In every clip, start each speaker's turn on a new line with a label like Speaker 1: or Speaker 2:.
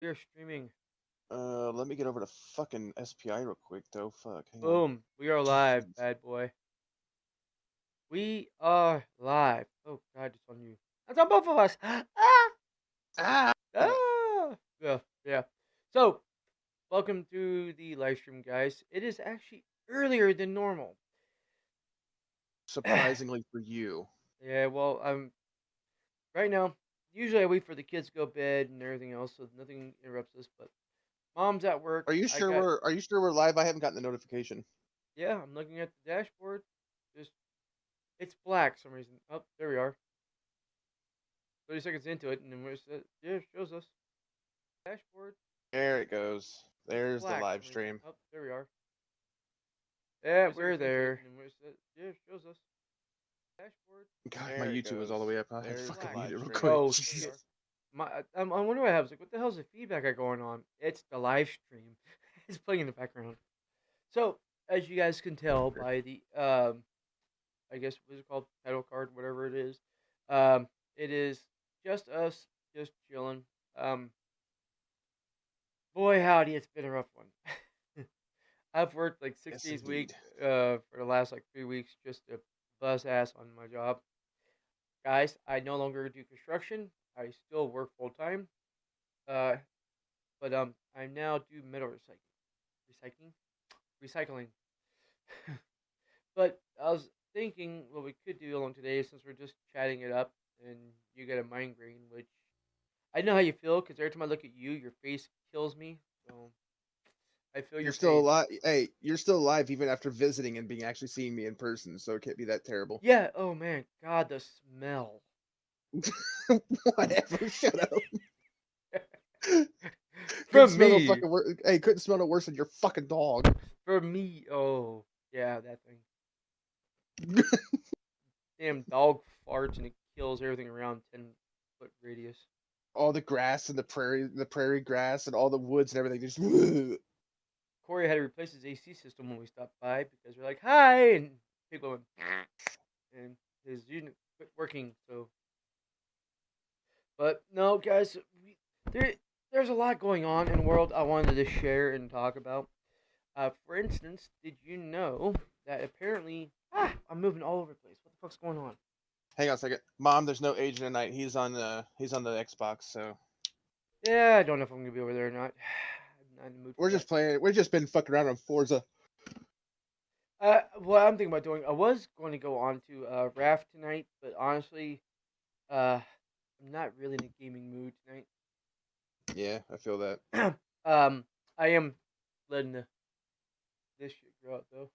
Speaker 1: We are streaming.
Speaker 2: Let me get over to fucking SPI real quick, though. Fuck, hang on.
Speaker 1: Boom. We are live,
Speaker 2: Jeez.
Speaker 1: bad boy. We are live. Oh God, it's on you. That's on both of us. Ah,
Speaker 2: Ah!
Speaker 1: ah. Yeah. So, welcome to the live stream, guys. It is actually earlier than normal.
Speaker 2: Surprisingly for you.
Speaker 1: Yeah. Well, right now. Usually, I wait for the kids to go to bed and everything else, so nothing interrupts us. But mom's at work.
Speaker 2: Are you
Speaker 1: I
Speaker 2: sure
Speaker 1: got.
Speaker 2: we're live? I haven't gotten the notification.
Speaker 1: Yeah, I'm looking at the dashboard. Just it's black for some reason. Oh, there we are. 30 seconds into it, and then yeah, it shows us dashboard.
Speaker 2: There it goes.
Speaker 1: It's
Speaker 2: There's the
Speaker 1: black for
Speaker 2: live
Speaker 1: some reason.
Speaker 2: stream.
Speaker 1: Oh, there we are. Yeah, we're there. And yeah, it shows us dashboard.
Speaker 2: God, my
Speaker 1: There it
Speaker 2: YouTube is all the
Speaker 1: goes.
Speaker 2: way up. I had to
Speaker 1: There's
Speaker 2: fucking
Speaker 1: the
Speaker 2: mute
Speaker 1: live
Speaker 2: it real
Speaker 1: stream.
Speaker 2: quick.
Speaker 1: Oh,
Speaker 2: Jesus.
Speaker 1: I wonder what happens. Like, what the hell's the feedback I got going on? It's the live stream. It's playing in the background. So, as you guys can tell by the I guess what's it called, title card, whatever it is, it is just us, just chilling. Boy, howdy, it's been a rough one. I've worked like six
Speaker 2: Yes,
Speaker 1: days a week
Speaker 2: indeed.
Speaker 1: for the last like 3 weeks just to bust ass on my job. Guys, I no longer do construction. I still work full time. Uh, but I now do metal recycling. But I was thinking what we could do along today since we're just chatting it up, and you get a migraine, which I know how you feel because every time I look at you, your face kills me. So I feel
Speaker 2: You're
Speaker 1: your
Speaker 2: still
Speaker 1: pain.
Speaker 2: alive. Hey, you're still alive even after visiting and being actually seeing me in person, so it can't be that terrible.
Speaker 1: Yeah. Oh man, God, the smell.
Speaker 2: Whatever. Shut up. Couldn't
Speaker 1: From
Speaker 2: smell no
Speaker 1: me.
Speaker 2: fucking worse. Hey, couldn't smell no worse than your fucking dog.
Speaker 1: For me. Oh, yeah, that thing. Damn dog farts and it kills everything around 10-foot radius.
Speaker 2: All the grass and the prairie grass and all the woods and everything just.
Speaker 1: Corey had to replace his AC system when we stopped by because we're like, hi! And people went, and his unit quit working. So, but no, guys, there, there's a lot going on in the world I wanted to share and talk about. For instance, did you know that apparently, I'm moving all over the place. What the fuck's going on?
Speaker 2: Hang on a second, Mom. There's no Agent of Night. He's on the Xbox, so
Speaker 1: Yeah, I don't know if I'm gonna be over there or not. I'm not in the mood for
Speaker 2: we're
Speaker 1: that.
Speaker 2: just playing. We've just been fucking around on Forza.
Speaker 1: What I'm thinking about doing, I was going to go on to Raft tonight, but honestly, I'm not really in a gaming mood
Speaker 2: Yeah, I feel that.
Speaker 1: tonight. I am letting this shit grow out though.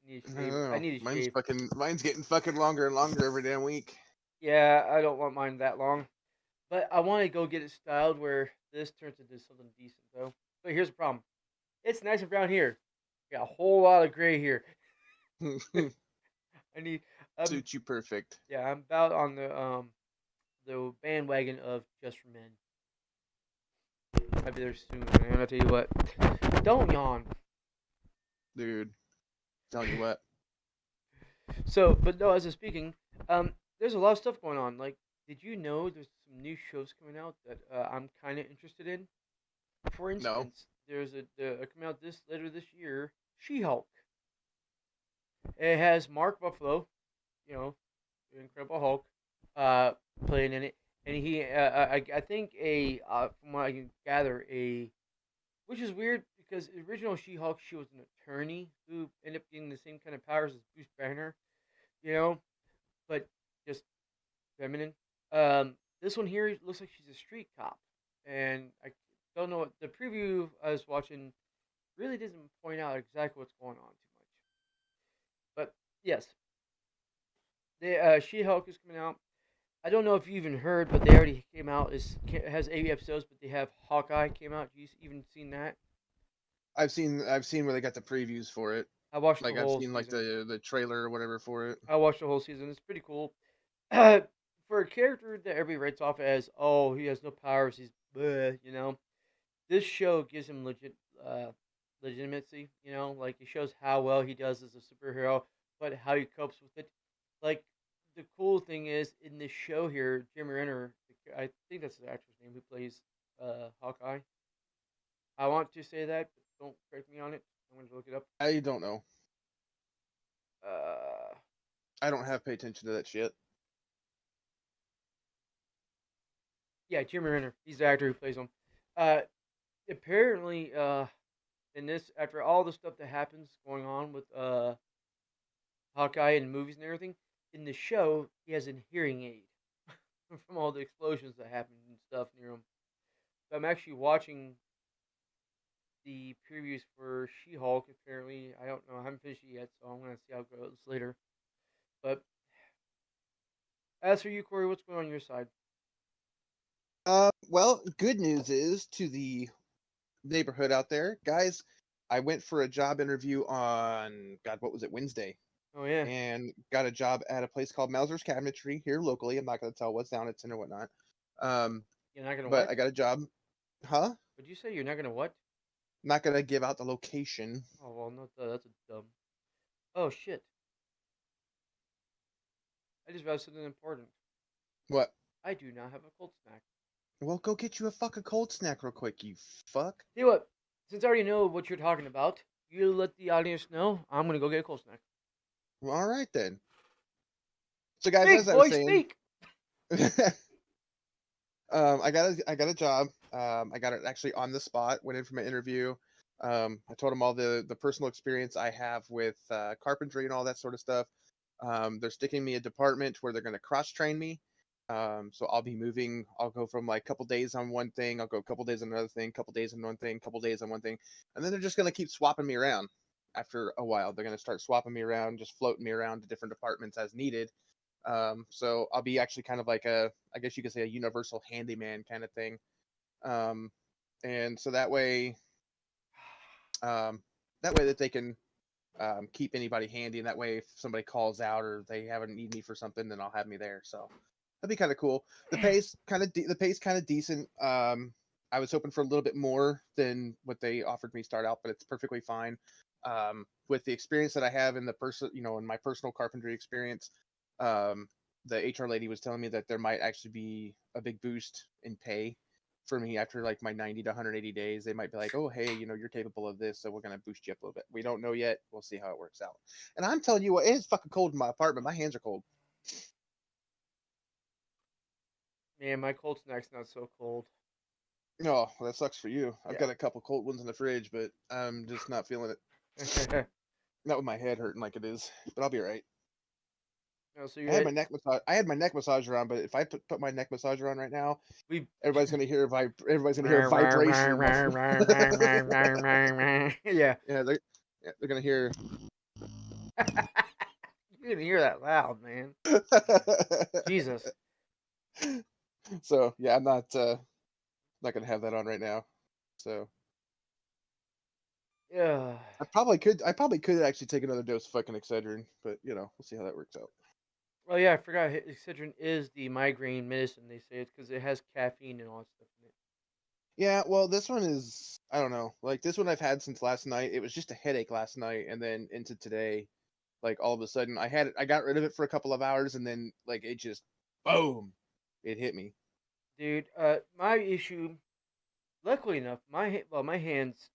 Speaker 1: I need to
Speaker 2: I don't
Speaker 1: shave. I
Speaker 2: know.
Speaker 1: need to shave.
Speaker 2: Mine's getting fucking longer and longer every damn week.
Speaker 1: Yeah, I don't want mine that long, but I want to go get it styled where this turns into something decent though. But here's the problem: it's nice and brown here. Got a whole lot of gray here. I need.
Speaker 2: Suits you perfect.
Speaker 1: Yeah, I'm about on the bandwagon of Just for Men. I'll be there soon, man. I'll tell you what. Don't yawn.
Speaker 2: Dude. Telling you what.
Speaker 1: So, but no, as I'm speaking, there's a lot of stuff going on. Like, did you know there's some new shows coming out that I'm kind of interested in? For
Speaker 2: No.
Speaker 1: instance, there's coming out this later this year, She-Hulk. It has Mark Ruffalo, you know, the Incredible Hulk, uh, playing in it, and I think from what I can gather, which is weird because the original She-Hulk, she was an attorney who ended up getting the same kind of powers as Bruce Banner, you know, but just feminine. This one here looks like she's a street cop, and I don't know what the preview I was watching really doesn't point out exactly what's going on too much. But yes, the She-Hulk is coming out. I don't know if you even heard, but they already came out. It has 8 episodes, but they have Hawkeye came out. You even seen that?
Speaker 2: I've seen where they got the previews for it.
Speaker 1: I watched the
Speaker 2: Like I've
Speaker 1: whole
Speaker 2: seen like
Speaker 1: season.
Speaker 2: the trailer or whatever for it.
Speaker 1: I watched the whole season. It's pretty cool. For a character that everybody writes off as, oh, he has no powers, he's bleh, this show gives him legitimacy. Like it shows how well he does as a superhero, but how he copes with it. Like the cool thing is in this show here, Jim Renner, I think that's the actor's name who plays Hawkeye. I want to say that, but don't correct me on it. I'm going to look it up.
Speaker 2: I don't know.
Speaker 1: Uh,
Speaker 2: I don't have pay attention to that shit.
Speaker 1: yeah, Jeremy Renner. He's the actor who plays him. Uh, apparently, in this, after all the stuff that happens going on with Hawkeye and movies and everything, in the show he has a hearing aid from all the explosions that happened and stuff near him. So I'm actually watching the previews for She-Hulk. Apparently, I don't know. I haven't finished it yet, so I'm gonna see how it goes later. But as for you, Corey, what's going on your side?
Speaker 2: Well, good news is to the neighborhood out there, guys. I went for a job interview on God, what was it, Wednesday,
Speaker 1: Oh yeah,
Speaker 2: and got a job at a place called Mauser's Cabinetry here locally. I'm not going to tell what's down it's in or whatnot.
Speaker 1: you're not gonna
Speaker 2: But
Speaker 1: what?
Speaker 2: I got a job. Huh?
Speaker 1: What'd you say? You're not gonna what?
Speaker 2: Not going to give out the location.
Speaker 1: Oh well, not that's a dumb. Oh shit! I just realized something important.
Speaker 2: What?
Speaker 1: I do not have a cold snack.
Speaker 2: Well, go get you a fucking cold snack real quick, you fuck.
Speaker 1: Tell you what, since I already know what you're talking about, you let the audience know. I'm gonna go get a cold snack.
Speaker 2: Well, all right then. So, guys,
Speaker 1: Speak,
Speaker 2: as I was
Speaker 1: boy,
Speaker 2: saying,
Speaker 1: speak.
Speaker 2: I got a job. I got it actually on the spot. Went in for my interview. I told them all the personal experience I have with carpentry and all that sort of stuff. They're sticking me a department where they're going to cross train me. So I'll be moving. I'll go from like a couple days on one thing. I'll go a couple days on another thing. Couple days on one thing. Couple days on one thing, and then they're just going to keep swapping me around. After a while, they're going to start swapping me around, just floating me around to different departments as needed. So I'll be actually kind of like I guess you could say a universal handyman kind of thing. Um, and so that way that they can keep anybody handy, and that way if somebody calls out or they haven't need me for something, then I'll have me there. So that'd be kind of cool. The pay's kind of decent. I was hoping for a little bit more than what they offered me start out, but it's perfectly fine. With the experience that I have in in my personal carpentry experience, um, the HR lady was telling me that there might actually be a big boost in pay for me after like my 90 to 180 days. They might be like, oh, hey, you're capable of this, so we're going to boost you up a little bit. We don't know yet. We'll see how it works out. And I'm telling you what, it is fucking cold in my apartment. My hands are cold.
Speaker 1: Man, my cold snack's not so cold.
Speaker 2: Oh, well, that sucks for you. I've
Speaker 1: Yeah.
Speaker 2: got a couple cold ones in the fridge, but I'm just not feeling it. Not with my head hurting like it is, but I'll be all right.
Speaker 1: No, so
Speaker 2: I had my neck massage. I had my neck massager on, but if I put my neck massager on right now,
Speaker 1: we
Speaker 2: everybody's gonna hear vibration.
Speaker 1: yeah.
Speaker 2: Yeah, they're gonna hear.
Speaker 1: You didn't hear that loud, man. Jesus.
Speaker 2: So yeah, I'm not gonna have that on right now. So
Speaker 1: Yeah.
Speaker 2: I probably could. I probably could actually take another dose of fucking Excedrin, but we'll see how that works out.
Speaker 1: Well, yeah, I forgot. Excedrin is the migraine medicine. They say it's because it has caffeine and all that stuff in it.
Speaker 2: Yeah, well, this one is, I don't know. Like this one I've had since last night. It was just a headache last night, and then into today, like all of a sudden I got rid of it for a couple of hours, and then like it just boom, it hit me.
Speaker 1: Dude, my issue, luckily enough, my hands,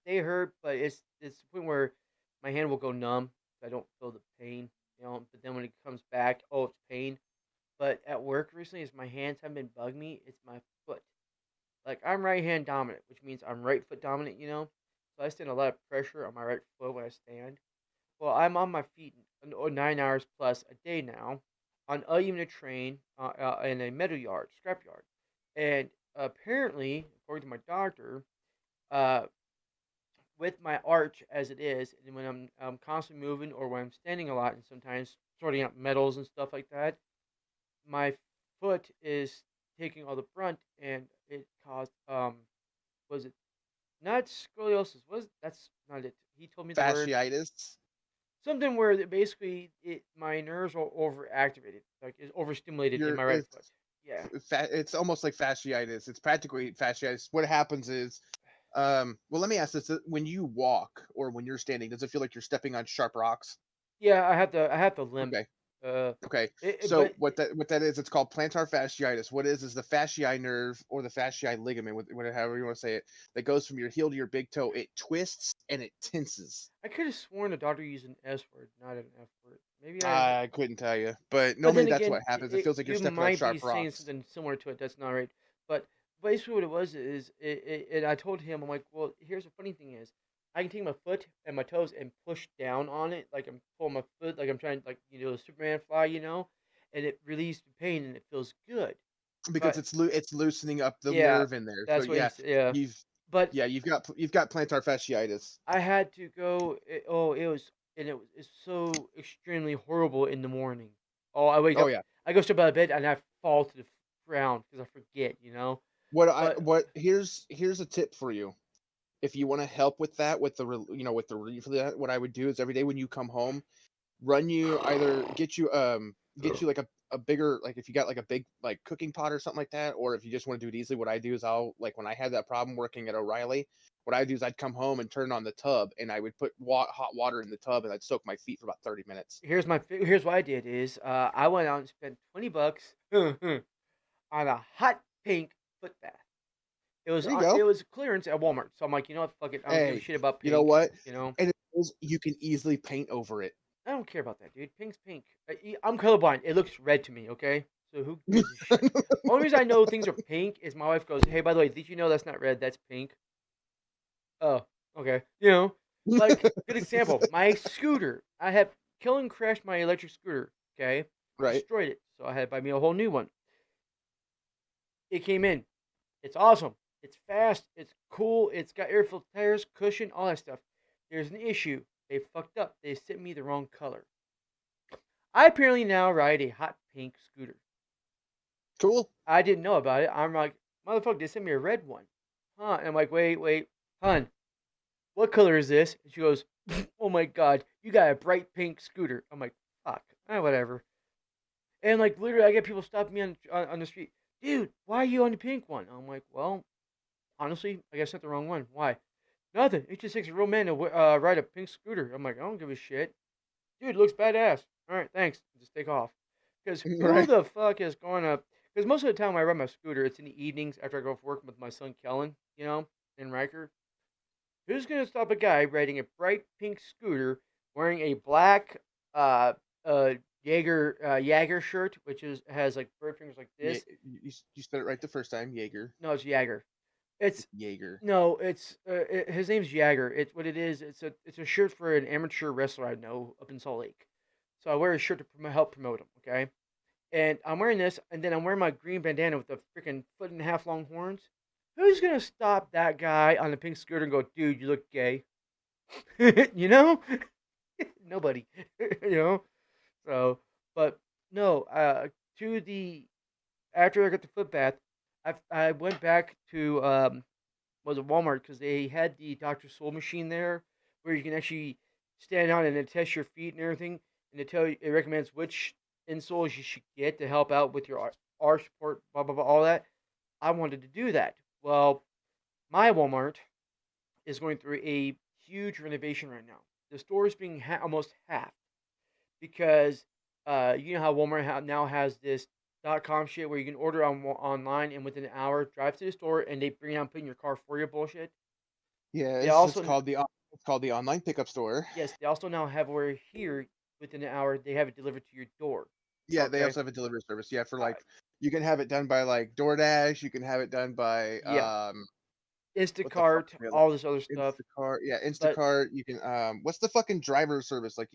Speaker 1: they hurt, but it's the point where my hand will go numb. I don't feel the pain, But then when it comes back, oh, it's pain. But at work recently, as my hands have been bugging me, it's my foot. Like I'm right hand dominant, which means I'm right foot dominant. So I stand a lot of pressure on my right foot when I stand. Well, I'm on my feet 9 hours plus a day now, on even a train in a metal yard, scrap yard, and apparently, according to my doctor, uh, with my arch as it is, and when I'm constantly moving or when I'm standing a lot, and sometimes sorting out metals and stuff like that, my foot is taking all the brunt, and it caused was it not scoliosis? Was that's not it? He told me the word
Speaker 2: Fasciitis.
Speaker 1: something where basically my nerves are overactivated, like is overstimulated in
Speaker 2: You're
Speaker 1: my right foot. Yeah.
Speaker 2: it's almost like fasciitis. It's practically fasciitis. What happens is, well, let me ask this: when you walk or when you're standing, does it feel like you're stepping on sharp rocks?
Speaker 1: Yeah, I have to limp
Speaker 2: Okay. Okay, so
Speaker 1: But
Speaker 2: what that is, it's called plantar fasciitis. What is the fasciae nerve or the fasciae ligament, however you want to say it, that goes from your heel to your big toe. It twists and it tenses.
Speaker 1: I could have sworn the doctor used an S word, not an F word. Maybe I.
Speaker 2: I couldn't tell you, but
Speaker 1: But
Speaker 2: normally
Speaker 1: then
Speaker 2: that's
Speaker 1: again,
Speaker 2: what happens. It feels like you're
Speaker 1: you
Speaker 2: stepping on
Speaker 1: might be
Speaker 2: sharp
Speaker 1: saying
Speaker 2: rocks.
Speaker 1: something similar to it. That's not right. But basically, what it was is, and I told him, I'm like, well, here's the funny thing is, I can take my foot and my toes and push down on it, like I'm pulling my foot, like I'm trying, like a Superman fly, and it relieves the pain and it feels good.
Speaker 2: Because
Speaker 1: But
Speaker 2: it's loosening up the
Speaker 1: yeah,
Speaker 2: nerve in there. So
Speaker 1: that's what
Speaker 2: yeah,
Speaker 1: he's yeah.
Speaker 2: you've
Speaker 1: But
Speaker 2: you've got plantar fasciitis.
Speaker 1: I had to go. It was, and it's so extremely horrible in the morning. Oh, I wake
Speaker 2: Oh
Speaker 1: up,
Speaker 2: yeah.
Speaker 1: I go step out of bed, and I fall to the ground because I forget. But
Speaker 2: Here's a tip for you. If you want to help with that, with with the relief of that, what I would do is every day when you come home, run you either get you like a bigger, like if you got like a big like cooking pot or something like that, or if you just want to do it easily, what I do is I'll, like, when I had that problem working at O'Reilly, what I do is I'd come home and turn on the tub and I would put hot water in the tub and I'd soak my feet for about 30 minutes.
Speaker 1: here's what I did is I went out and spent $20 on a hot pink foot bath.
Speaker 2: There you
Speaker 1: It
Speaker 2: go.
Speaker 1: was clearance at Walmart, so I'm like, you know what, fuck it, I don't give a
Speaker 2: Hey,
Speaker 1: shit about
Speaker 2: you know
Speaker 1: pink.
Speaker 2: what?
Speaker 1: You know,
Speaker 2: And it is, you can easily paint over it.
Speaker 1: I don't care about that, dude. Pink's pink. I'm colorblind. It looks red to me. Okay, so who gives a shit? Only reason I know things are pink is my wife goes, "Hey, by the way, did you know that's not red? That's pink." Oh, okay. Like good example. My scooter. I had killing crashed my electric scooter. Okay,
Speaker 2: Right.
Speaker 1: destroyed it. So I had to buy me a whole new one. It came in. It's awesome. It's fast. It's cool. It's got air filled tires, cushion, all that stuff. There's an issue. They fucked up. They sent me the wrong color. I apparently now ride a hot pink scooter.
Speaker 2: Cool.
Speaker 1: I didn't know about it. I'm like, motherfucker, they sent me a red one. Huh? And I'm like, wait, hun, what color is this? And she goes, oh my god, you got a bright pink scooter. I'm like, fuck, whatever. And like literally, I get people stopping me on the street. Dude, why are you on the pink one? I'm like, well, honestly, I guess I sent the wrong one. Why? Nothing. It just takes a real man to ride a pink scooter. I'm like, I don't give a shit. Dude, it looks badass. All right, thanks. Just take off. Because who
Speaker 2: Right.
Speaker 1: the fuck is going to? Because most of the time when I ride my scooter, it's in the evenings after I go for work with my son Kellen, in Riker. Who's going to stop a guy riding a bright pink scooter wearing a black uh uh Jaeger shirt, which has like bird fingers like
Speaker 2: Yeah,
Speaker 1: this?
Speaker 2: you said it right the first time. Jaeger.
Speaker 1: No, it's Jaeger. It's
Speaker 2: It's Jaeger.
Speaker 1: no, it's his name's Jagger. It's what it is. It's a shirt for an amateur wrestler I know up in Salt Lake. So I wear his shirt to help promote him. Okay, and I'm wearing this, and then I'm wearing my green bandana with the freaking foot and a half long horns. Who's gonna stop that guy on the pink scooter and go, dude, you look gay? you know, nobody. you know. So, but no. To the after I got the foot bath, I went back to was it Walmart because they had the Dr. Soul machine there where you can actually stand on it and test your feet and everything, and it recommends which insoles you should get to help out with your arch support, blah blah blah, all that. I wanted to do that. Well, my Walmart is going through a huge renovation right now. The store is being almost half because you know how Walmart now has this .com shit where you can order online and within an hour drive to the store and they bring it out and put it in your car for you bullshit.
Speaker 2: Yeah,
Speaker 1: They
Speaker 2: it's
Speaker 1: also
Speaker 2: called it's called the online pickup store.
Speaker 1: Yes, they also now have where here within an hour they have it delivered to your door.
Speaker 2: Yeah, they
Speaker 1: Okay.
Speaker 2: also have a delivery service. Yeah, for
Speaker 1: Uh,
Speaker 2: like, you can have it done by like DoorDash. You can have it done by
Speaker 1: yeah,
Speaker 2: what the fuck
Speaker 1: Instacart,
Speaker 2: are the other,
Speaker 1: all this other stuff,
Speaker 2: Instacart. Yeah,
Speaker 1: but
Speaker 2: Instacart. You can what's the fucking driver service, like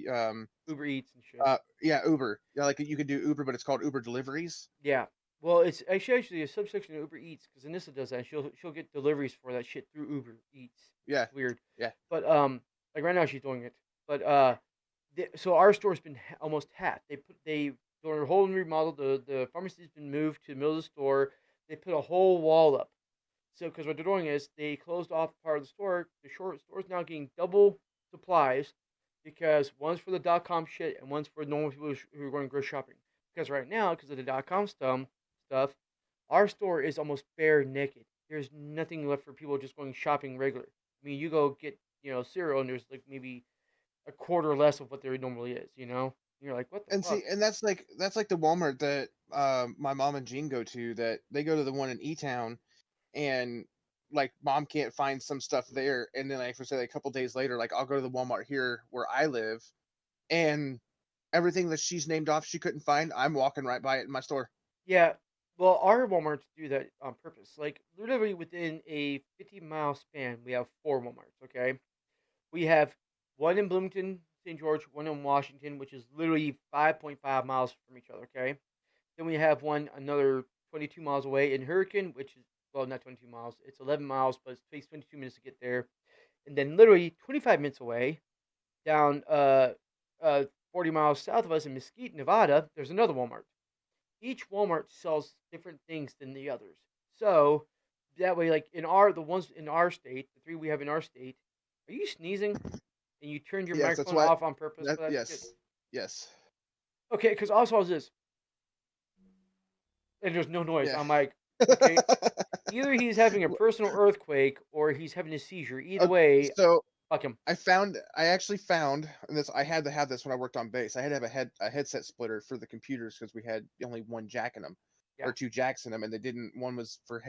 Speaker 1: Uber Eats and shit.
Speaker 2: yeah, Uber. Yeah, like you could do Uber, but it's called Uber Deliveries.
Speaker 1: Yeah. Well, it's actually a subsection of Uber Eats because Anissa does that. She'll get deliveries for that shit through Uber Eats.
Speaker 2: Yeah,
Speaker 1: It's weird,
Speaker 2: yeah.
Speaker 1: but like right now she's doing it. But so our store's been almost half. They doing a whole remodel. The pharmacy's been moved to the middle of the store. They put a whole wall up. So because what they're doing is they closed off part of the store. The store's now getting double supplies because one's for the .com shit and one's for normal people who are going grocery shopping. Because right now, because of the .com stuff, our store is almost bare naked. There's nothing left for people just going shopping regular. I mean, you go get cereal and there's like maybe a quarter less of what there normally is. You're like, what the
Speaker 2: And
Speaker 1: fuck?
Speaker 2: see, and that's like the Walmart that my mom and Jean go to. That they go to the one in E Town, and like mom can't find some stuff there, and then like for say like, a couple days later, like I'll go to the Walmart here where I live, and everything that she's named off she couldn't find, I'm walking right by it in my store.
Speaker 1: Yeah. Well, our Walmarts do that on purpose. Like literally within a 50-mile span, we have four Walmarts. Okay, we have one in Bloomington, St. George, one in Washington, which is literally 5.5 miles from each other. Okay, then we have one another 22 miles away in Hurricane, which is well not 22 miles, it's 11 miles, but it takes 22 minutes to get there. And then literally 25 minutes away, down 40 miles south of us in Mesquite, Nevada, there's another Walmart. Each Walmart sells different things than the others. So that way, like the ones in our state, the three we have in our state, are you sneezing? And you turned your
Speaker 2: Yes, that's
Speaker 1: microphone
Speaker 2: what.
Speaker 1: off on purpose
Speaker 2: That
Speaker 1: for that shit?
Speaker 2: yes, yes,
Speaker 1: Okay, because also I was this, and there's no noise.
Speaker 2: yeah.
Speaker 1: I'm like, okay, either he's having a personal earthquake or he's having a seizure. Either
Speaker 2: Okay,
Speaker 1: way,
Speaker 2: so
Speaker 1: fuck him.
Speaker 2: I actually found, and this I had to have this when I worked on base. I had to have a headset splitter for the computers because we had only one jack in them,
Speaker 1: Yeah,
Speaker 2: or two jacks in them, and they didn't. One was for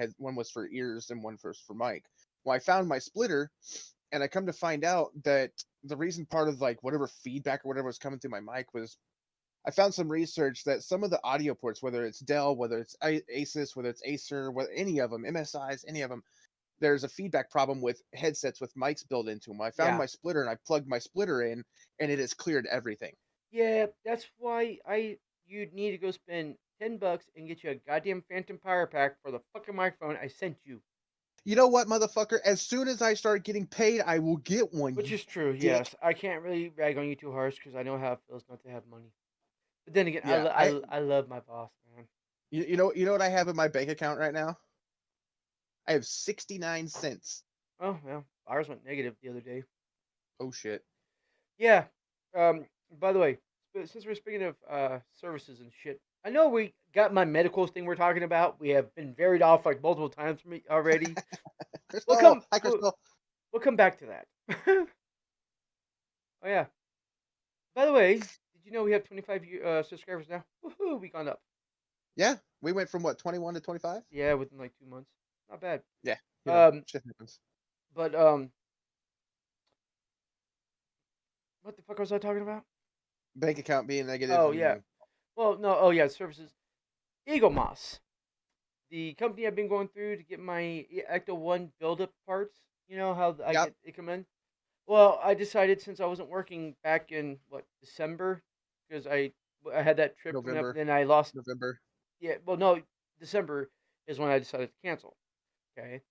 Speaker 2: ears, and one for mic. Well, I found my splitter, and I come to find out that the reason part of like whatever feedback or whatever was coming through my mic was I found some research that some of the audio ports, whether it's Dell, whether it's Asus, whether it's Acer, whether any of them, MSIs, any of them, there's a feedback problem with headsets with mics built into them. I found
Speaker 1: yeah,
Speaker 2: my splitter and I plugged my splitter in, and it has cleared everything.
Speaker 1: yeah. That's why you'd need to go spend $10 and get you a goddamn Phantom Power Pack for the fucking microphone I sent you.
Speaker 2: You know what, motherfucker? As soon as I start getting paid, I will get one.
Speaker 1: Which
Speaker 2: You
Speaker 1: is true.
Speaker 2: dick.
Speaker 1: Yes, I can't really rag on you too harsh because I know how it feels not to have money. But then again,
Speaker 2: Yeah, I.
Speaker 1: I love my boss, man.
Speaker 2: You know what I have in my bank account right now? I have 69 cents.
Speaker 1: Oh well, ours went negative the other day.
Speaker 2: Oh shit.
Speaker 1: Yeah. Um. By the way, since we're speaking of services and shit, I know we got my medical thing we're talking about. We have been varied off like multiple times from me already. We'll
Speaker 2: Crystal,
Speaker 1: come.
Speaker 2: hi
Speaker 1: We'll,
Speaker 2: Crystal.
Speaker 1: we'll come back to that. Oh yeah. By the way, did you know we have 25 subscribers now? Woohoo! We gone up.
Speaker 2: Yeah, we went from what 21 to 25.
Speaker 1: Yeah, within like 2 months. Not bad.
Speaker 2: Yeah,
Speaker 1: Um.
Speaker 2: shit happens.
Speaker 1: But what the fuck was I talking about?
Speaker 2: Bank account being negative
Speaker 1: Oh yeah.
Speaker 2: and
Speaker 1: Well, no. Oh yeah. Services. Eagle Moss, the company I've been going through to get my Ecto One buildup parts. You know how I
Speaker 2: yep,
Speaker 1: get it come in. Well, I decided since I wasn't working back in what December, because I had that trip coming up, and
Speaker 2: November,
Speaker 1: then I lost.
Speaker 2: November.
Speaker 1: Yeah. Well, no. December is when I decided to cancel. Okay.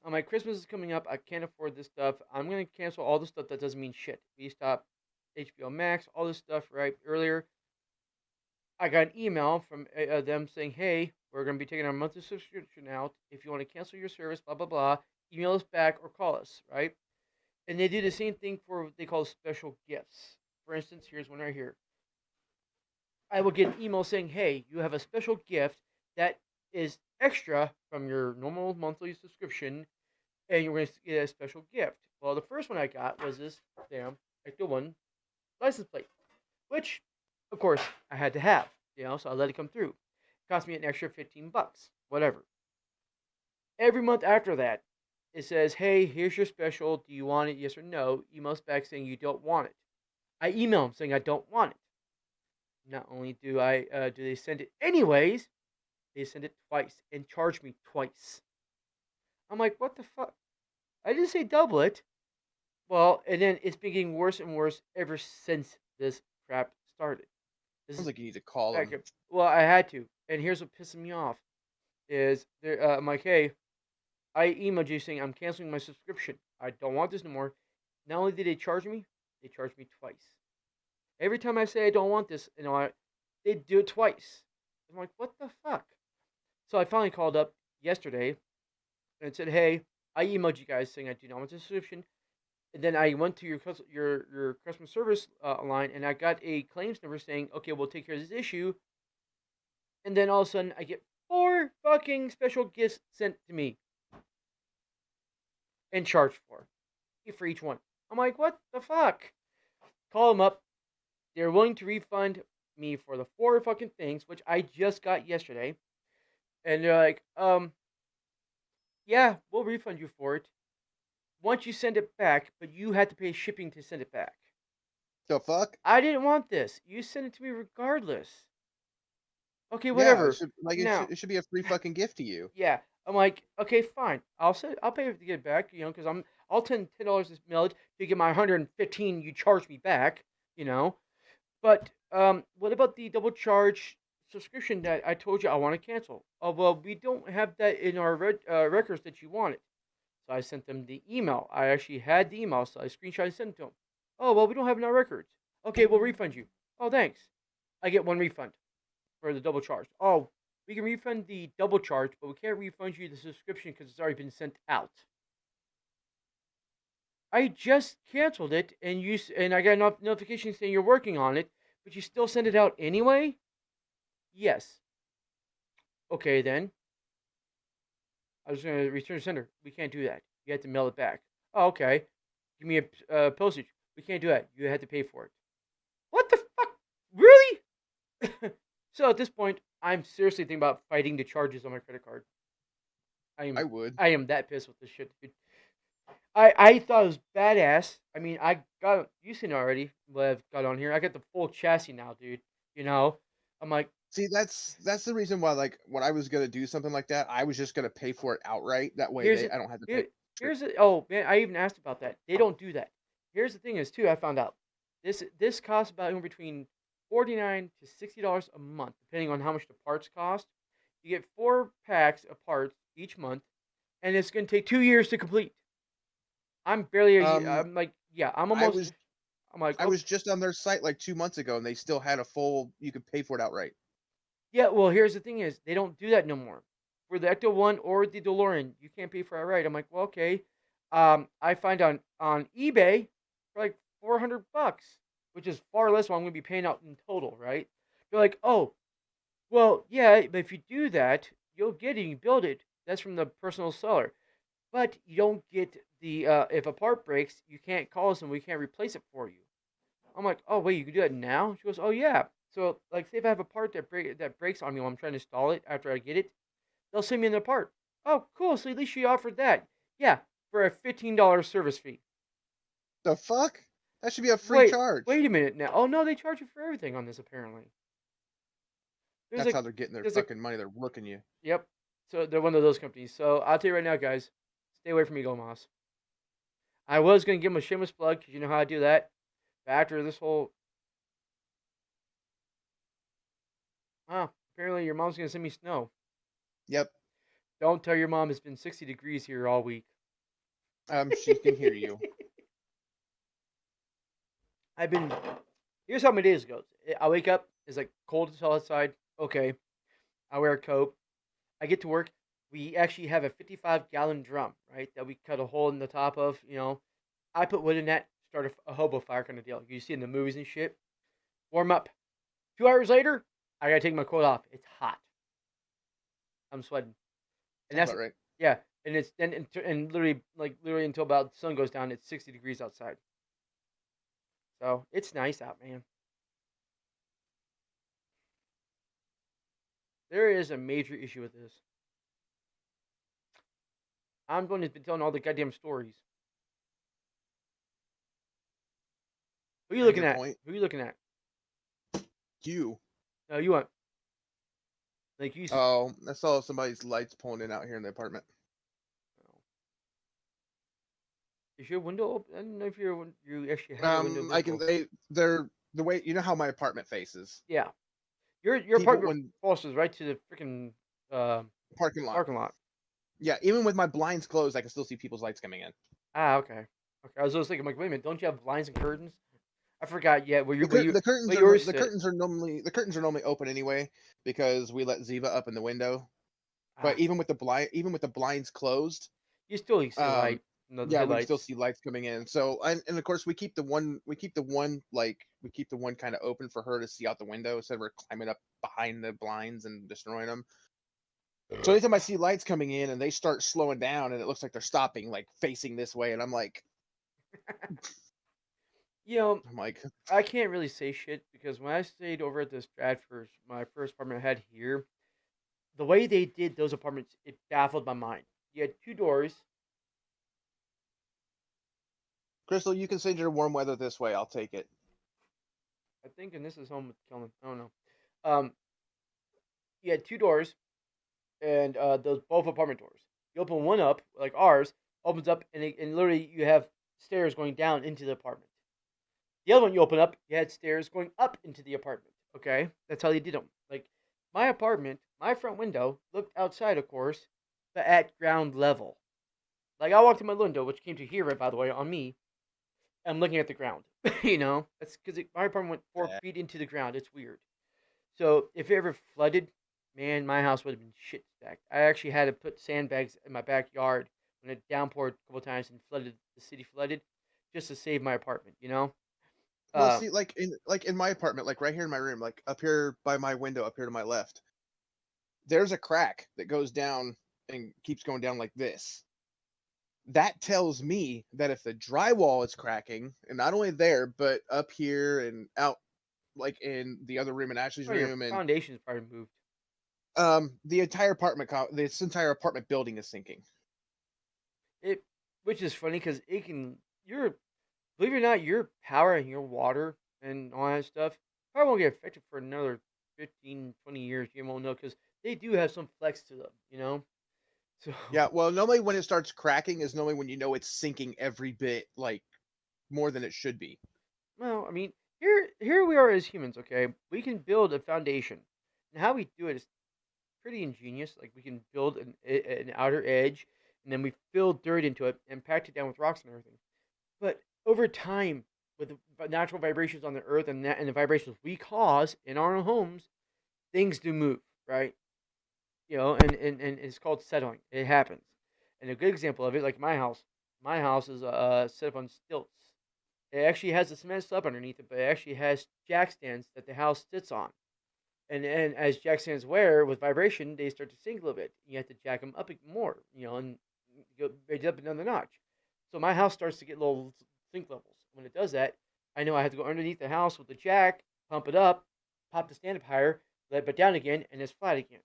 Speaker 1: My Christmas is coming up. I can't afford this stuff. I'm gonna cancel all the stuff that doesn't mean shit. We stop HBO Max, all this stuff. Right earlier, I got an email from them saying, "Hey, we're gonna be taking our monthly subscription out. If you want to cancel your service, blah blah blah, email us back or call us." Right, and they do the same thing for what they call special gifts. For instance, here's one right here. I will get an email saying, "Hey, you have a special gift that is extra from your normal monthly subscription and you're going to get a special gift." Well, the first one I got was this damn Ecto One license plate, which, of course, I had to have. So I let it come through. It cost me an extra $15, whatever. Every month after that, it says, "Hey, here's your special. Do you want it? Yes or no?" Emails back saying you don't want it. I email them saying I don't want it. Not only do they send it anyways, they send it twice and charge me twice. I'm like, what the fuck? I didn't say double it. Well, and then it's been getting worse and worse ever since this crap started. This
Speaker 2: Sounds
Speaker 1: is
Speaker 2: like you need to call
Speaker 1: back
Speaker 2: them.
Speaker 1: up. Well, I had to, and here's what pissing me off is there. I'm like, hey, I emailed you saying I'm canceling my subscription. I don't want this no more. Not only did they charged me twice. Every time I say I don't want this, they do it twice. I'm like, what the fuck? So I finally called up yesterday and said, hey, I emailed you guys saying I do not want this subscription. And then I went to your customer service line, and I got a claims number saying, "Okay, we'll take care of this issue." And then all of a sudden, I get 4 fucking special gifts sent to me and charged for each one. I'm like, what the fuck? Call them up. They're willing to refund me for the 4 fucking things, which I just got yesterday, and they're like, yeah, we'll refund you for it once you send it back, but you had to pay shipping to send it back.
Speaker 2: The fuck?
Speaker 1: I didn't want this. You sent it to me regardless. Okay,
Speaker 2: Yeah,
Speaker 1: whatever. Now,
Speaker 2: it should be a free fucking gift to you.
Speaker 1: yeah, I'm like, okay, fine. I'll pay to get it back, because I'll $10 this mileage to get my 115 you charged me back, you know. But what about the double charge subscription that I told you I want to cancel? Oh well, we don't have that in our records that you wanted. So I sent them the email. I actually had the email, so I screenshot and sent it to them. Oh well, we don't have it in our records. Okay, we'll refund you. Oh thanks. I get 1 refund for the double charge. Oh, we can refund the double charge, but we can't refund you the subscription because it's already been sent out. I just canceled it, and I got a notification saying you're working on it, but you still send it out anyway? Yes. Okay, then. I was going to return to sender. We can't do that. You have to mail it back. Oh, okay. Give me a postage. We can't do that. You had to pay for it. What the fuck? Really? So at this point, I'm seriously thinking about fighting the charges on my credit card.
Speaker 2: I would.
Speaker 1: I am that pissed with this shit, dude. I thought it was badass. I mean, I got you seen it already. What I've got on here. I got the full chassis now, dude. I'm like,
Speaker 2: See, that's the reason why, like, when I was gonna do something like that, I was just gonna pay for it outright. That way,
Speaker 1: here's it.
Speaker 2: I don't have to pay.
Speaker 1: Here, here's it. Oh man, I even asked about that. They don't do that. Here's the thing is too. I found out this costs about in between $49 to $60 a month, depending on how much the parts cost. You get 4 packs of parts each month, and it's gonna take 2 years to complete. I'm barely. I'm like, yeah, I'm
Speaker 2: I
Speaker 1: almost.
Speaker 2: was
Speaker 1: I'm like,
Speaker 2: I
Speaker 1: okay.
Speaker 2: was just on their site like 2 months ago, and they still had a full. You could pay for it outright.
Speaker 1: Yeah, well, here's the thing is they don't do that no more. For the Ecto One or the DeLorean, you can't pay for it outright. I'm like, well, okay. I find on eBay for like $400, which is far less what I'm going to be paying out in total, right? They're like, oh, well, yeah, but if you do that, you'll get it. You build it. That's from the personal seller, but you don't get the if a part breaks, you can't call us and we can't replace it for you. I'm like, oh wait, you can do that now? She goes, oh yeah. So like, say if I have a part that breaks on me while I'm trying to install it after I get it, they'll send me in the part. Oh, cool. So at least she offered that. Yeah, for a $15 service fee.
Speaker 2: The fuck? That should be a free
Speaker 1: Wait,
Speaker 2: charge.
Speaker 1: wait a minute now. Oh no, they charge you for everything on this apparently. There's
Speaker 2: That's
Speaker 1: like,
Speaker 2: how they're getting their
Speaker 1: there's a
Speaker 2: fucking money. They're rooking you.
Speaker 1: yep. So they're one of those companies. So I'll tell you right now, guys, stay away from Eagle Moss. I was gonna give them a shameless plug because you know how I do that. But after this whole, apparently your mom's gonna send me snow.
Speaker 2: Yep.
Speaker 1: Don't tell your mom it's been 60 degrees here all week.
Speaker 2: She can hear you.
Speaker 1: I've been. Here's how my days goes. I wake up. It's like cold as hell outside. Okay. I wear a coat. I get to work. We actually have a 55-gallon drum, right? That we cut a hole in the top of. I put wood in that. Start a hobo fire kind of deal. You see in the movies and shit. Warm up. 2 hours later, I gotta take my coat off. It's hot. I'm sweating. And
Speaker 2: Sounds
Speaker 1: that's
Speaker 2: about right.
Speaker 1: yeah. And it's then and literally until about the sun goes down, it's 60 degrees outside. So it's nice out, man. There is a major issue with this. I'm going to be telling all the goddamn stories. Who are you
Speaker 2: Very
Speaker 1: looking
Speaker 2: good
Speaker 1: at?
Speaker 2: point.
Speaker 1: Who are you looking at?
Speaker 2: You.
Speaker 1: No, you want like you.
Speaker 2: Oh, I saw somebody's lights pulling in out here in the apartment.
Speaker 1: Is your window open? I don't know if you actually have a window
Speaker 2: I can.
Speaker 1: visible.
Speaker 2: They're the way you know how my apartment faces.
Speaker 1: Yeah, your
Speaker 2: People
Speaker 1: apartment
Speaker 2: when
Speaker 1: crosses right to the freaking
Speaker 2: parking lot.
Speaker 1: parking lot.
Speaker 2: Yeah, even with my blinds closed, I can still see people's lights coming in.
Speaker 1: Ah, okay. Okay, I was just thinking, like, wait a minute, don't you have blinds and curtains? I forgot. Yeah, where
Speaker 2: The curtains
Speaker 1: where
Speaker 2: are
Speaker 1: yours
Speaker 2: the
Speaker 1: sit?
Speaker 2: curtains are normally open anyway because we let Ziva up in the window.
Speaker 1: Ah,
Speaker 2: But even with the blinds closed,
Speaker 1: you still see the
Speaker 2: um,
Speaker 1: light, the
Speaker 2: yeah, we can still
Speaker 1: headlights.
Speaker 2: see lights coming in. So and of course we keep the one kind of open for her to see out the window instead of her climbing up behind the blinds and destroying them. So anytime I see lights coming in and they start slowing down and it looks like they're stopping, like facing this way, and I'm like,
Speaker 1: You know,
Speaker 2: I'm like,
Speaker 1: I can't really say shit because when I stayed over at the Stratford, my first apartment I had here, the way they did those apartments, it baffled my mind. You had two doors.
Speaker 2: Crystal, you can send your warm weather this way. I'll take it.
Speaker 1: I think, and this is home with Kellen. I don't know. Um, you had two doors, and those both apartment doors. You open one up, like ours, opens up, and literally you have stairs going down into the apartment. The other one you open up, you had stairs going up into the apartment. Okay, that's how they did them. Like my apartment, my front window looked outside, of course, but at ground level. Like I walked in my window, which came to here, right by the way, on me. I'm looking at the ground. That's because my apartment went four
Speaker 2: Yeah.
Speaker 1: feet into the ground. It's weird. So if it ever flooded, man, my house would have been shit stacked. I actually had to put sandbags in my backyard when it downpoured a couple times and flooded. The city flooded, just to save my apartment.
Speaker 2: Well,
Speaker 1: Uh,
Speaker 2: see, like in my apartment, like right here in my room, like up here by my window, up here to my left, there's a crack that goes down and keeps going down like this. That tells me that if the drywall is cracking, and not only there, but up here and out, like in the other room in Ashley's
Speaker 1: oh, your
Speaker 2: room, and
Speaker 1: foundation is probably moved.
Speaker 2: the entire this entire apartment building is sinking.
Speaker 1: It, which is funny because it can. Your believe it or not, your power and your water and all that stuff probably won't get affected for another 15, 20 years. You won't know because they do have some flex to them. So,
Speaker 2: Yeah, well, normally when it starts cracking is normally when you know it's sinking every bit, like more than it should be.
Speaker 1: well, I mean, here we are as humans. Okay, we can build a foundation, and how we do it is pretty ingenious. Like we can build an outer edge, and then we fill dirt into it and pack it down with rocks and everything. But over time, with the natural vibrations on the earth and the vibrations we cause in our own homes, things do move, right? And it's called settling. It happens. And a good example of it, like my house is set up on stilts. It actually has a cement slab underneath it, but it actually has jack stands that the house sits on. And as jack stands wear with vibration, they start to sink a little bit. You have to jack them up more, and go raise it up another notch. So my house starts to get low sink levels. When it does that, I know I have to go underneath the house with the jack, pump it up, pop the stand up higher, let it back down again, and it's flat again.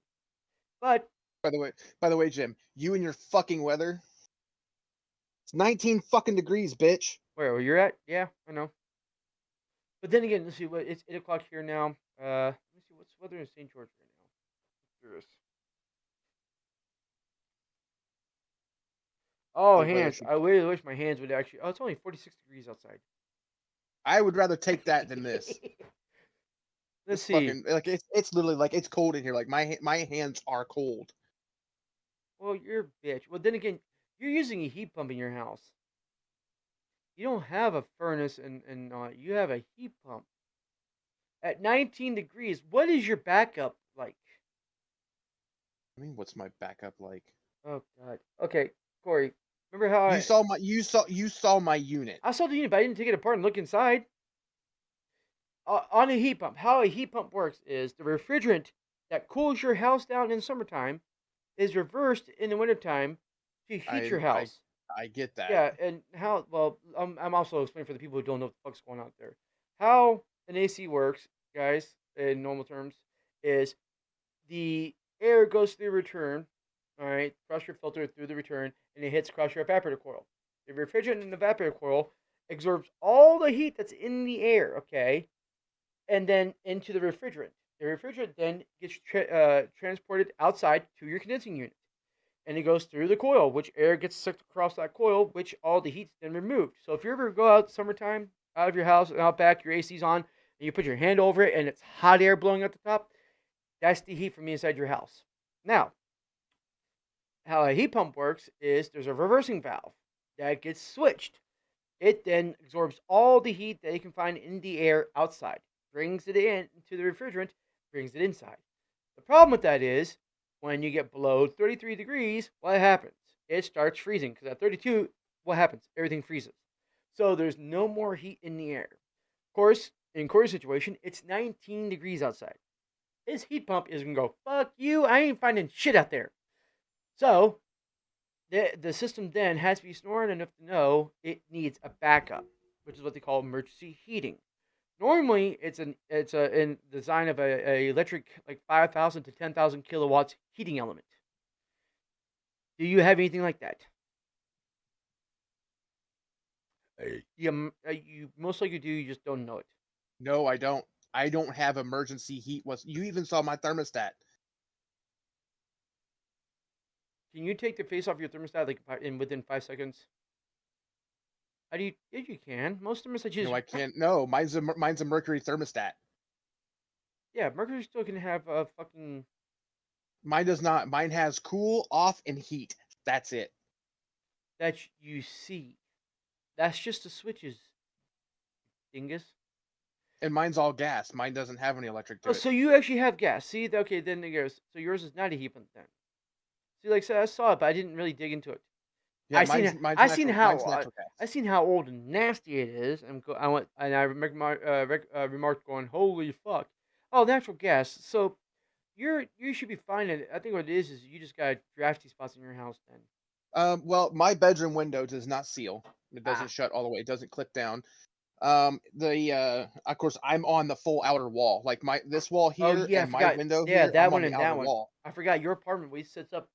Speaker 1: But
Speaker 2: By the way, Jim, you and your fucking weather. It's 19 fucking degrees, bitch.
Speaker 1: where you're at, yeah, I know. But then again, let's see. What it's 8 o'clock here now. Let me see what's the weather in St. George right now. Curious. Oh,
Speaker 2: The weather
Speaker 1: hands!
Speaker 2: should.
Speaker 1: I really wish my hands would actually. Oh, it's only 46 degrees outside.
Speaker 2: I would rather take that than this.
Speaker 1: Let's
Speaker 2: This
Speaker 1: see.
Speaker 2: fucking like it's literally like it's cold in here. Like my hands are cold.
Speaker 1: Well, you're a bitch. Well, then again, you're using a heat pump in your house. You don't have a furnace and you have a heat pump. At 19 degrees, what is your backup like?
Speaker 2: I mean, what's my backup like?
Speaker 1: Oh God. Okay, Corey. Remember how
Speaker 2: You saw my unit.
Speaker 1: I saw the unit, but I didn't take it apart and look inside. On a heat pump, how a heat pump works is the refrigerant that cools your house down in summertime is reversed in the wintertime to heat
Speaker 2: I
Speaker 1: your
Speaker 2: I
Speaker 1: house.
Speaker 2: I get that.
Speaker 1: Yeah, and how? Well, I'm also explaining for the people who don't know what the fuck's going on out there. How an AC works, guys, in normal terms, is the air goes through the return, all right, cross your filter through the return, and it hits across your evaporator coil. The refrigerant in the evaporator coil absorbs all the heat that's in the air, okay, and then into the refrigerant. The refrigerant then gets transported outside to your condensing unit, and it goes through the coil, which air gets sucked across that coil, which all the heat's then removed. So if you ever go out summertime, out of your house and out back, your AC's on, and you put your hand over it, and it's hot air blowing out the top, that's the heat from inside your house. Now, how a heat pump works is there's a reversing valve that gets switched. It then absorbs all the heat that it can find in the air outside, brings it in to the refrigerant, brings it inside. The problem with that is when you get below 33 degrees, what happens? It starts freezing because at 32, what happens? Everything freezes. So there's no more heat in the air. Of course, in Corey's situation, it's 19 degrees outside. His heat pump is going to go, fuck you, I ain't finding shit out there. So the system then has to be smart enough to know it needs a backup. which is what they call emergency heating. Normally, it's a in design of a electric like 5,000 to 10,000 kilowatts heating element. Do you have anything like that? You most likely do. You just don't know it.
Speaker 2: No, I don't. I don't have emergency heat. Was you even saw my thermostat?
Speaker 1: Can you take the face off your thermostat like in within 5 seconds? How do you? Yes, you can. Most thermostats use.
Speaker 2: No, I can't. No, mine's a mercury thermostat.
Speaker 1: Yeah, Mercury still can have a fucking.
Speaker 2: Mine does not. Mine has cool, off, and heat. That's it.
Speaker 1: That you see. That's just the switches, dingus.
Speaker 2: And mine's all gas. Mine doesn't have any electric to
Speaker 1: Oh,
Speaker 2: it.
Speaker 1: so you actually have gas. See, okay, then it goes. So yours is not a heat pump then. See, like I said, I saw it, but I didn't really dig into it.
Speaker 2: Yeah,
Speaker 1: I seen how
Speaker 2: mine's natural
Speaker 1: I
Speaker 2: gas.
Speaker 1: seen how old and nasty it is, and I went and I remarked going, holy fuck, oh, natural gas. So you should be fine at it. I think what it is you just got drafty spots in your house then.
Speaker 2: Well, my bedroom window does not seal. It doesn't
Speaker 1: Ah,
Speaker 2: shut all the way. It doesn't click down. Of course, I'm on the full outer wall. Like this wall
Speaker 1: oh
Speaker 2: here
Speaker 1: yeah, I
Speaker 2: and my
Speaker 1: forgot.
Speaker 2: window
Speaker 1: Yeah,
Speaker 2: here,
Speaker 1: that
Speaker 2: I'm on
Speaker 1: one
Speaker 2: the
Speaker 1: and
Speaker 2: outer
Speaker 1: that one.
Speaker 2: wall.
Speaker 1: I forgot your apartment. We sits up.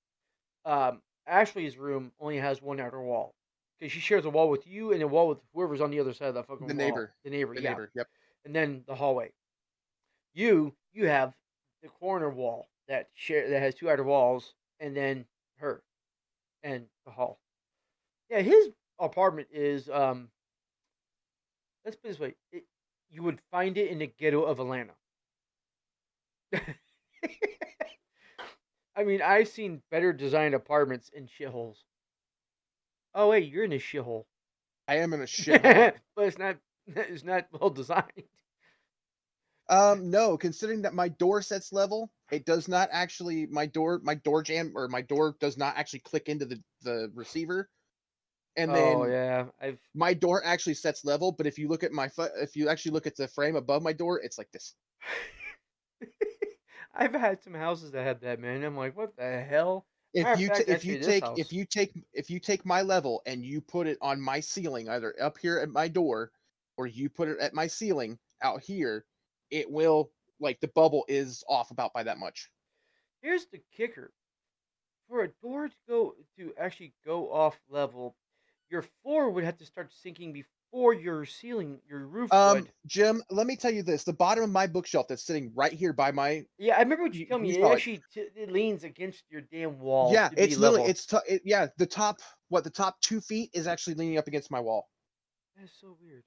Speaker 1: Ashley's room only has one outer wall because she shares a wall with you and a wall with whoever's on the other side of that
Speaker 2: The
Speaker 1: fucking wall.
Speaker 2: neighbor.
Speaker 1: The neighbor,
Speaker 2: The
Speaker 1: yeah,
Speaker 2: neighbor. Yep.
Speaker 1: and then the hallway. You have the corner wall that has two outer walls, and then her and the hall. Yeah, his apartment is let's put it this way, you would find it in the ghetto of Atlanta. I mean, I've seen better designed apartments in shitholes. Oh wait, you're in a shithole.
Speaker 2: I am in a shithole.
Speaker 1: But it's not well designed.
Speaker 2: No, considering that my door sets level, it does not actually my door jam or my door does not actually click into the receiver. And
Speaker 1: Oh
Speaker 2: then
Speaker 1: yeah, I've
Speaker 2: my door actually sets level, but if you look at if you actually look at the frame above my door, it's like this.
Speaker 1: I've had some houses that had that, man. I'm like, what the hell? Matter
Speaker 2: If
Speaker 1: of
Speaker 2: you ta
Speaker 1: fact, actually, this house.
Speaker 2: if you take my level and you put it on my ceiling, either up here at my door, or you put it at my ceiling out here, it will like the bubble is off about by that much.
Speaker 1: Here's the kicker: for a door to actually go off level, your floor would have to start sinking before your roof would.
Speaker 2: Jim, let me tell you this: the bottom of my bookshelf that's sitting right here by my
Speaker 1: Yeah, I remember what you told
Speaker 2: you
Speaker 1: me. It
Speaker 2: saw it.
Speaker 1: actually it leans against your damn wall
Speaker 2: Yeah,
Speaker 1: to be
Speaker 2: it's literally
Speaker 1: level.
Speaker 2: yeah, the top 2 feet is actually leaning up against my wall.
Speaker 1: That's so weird.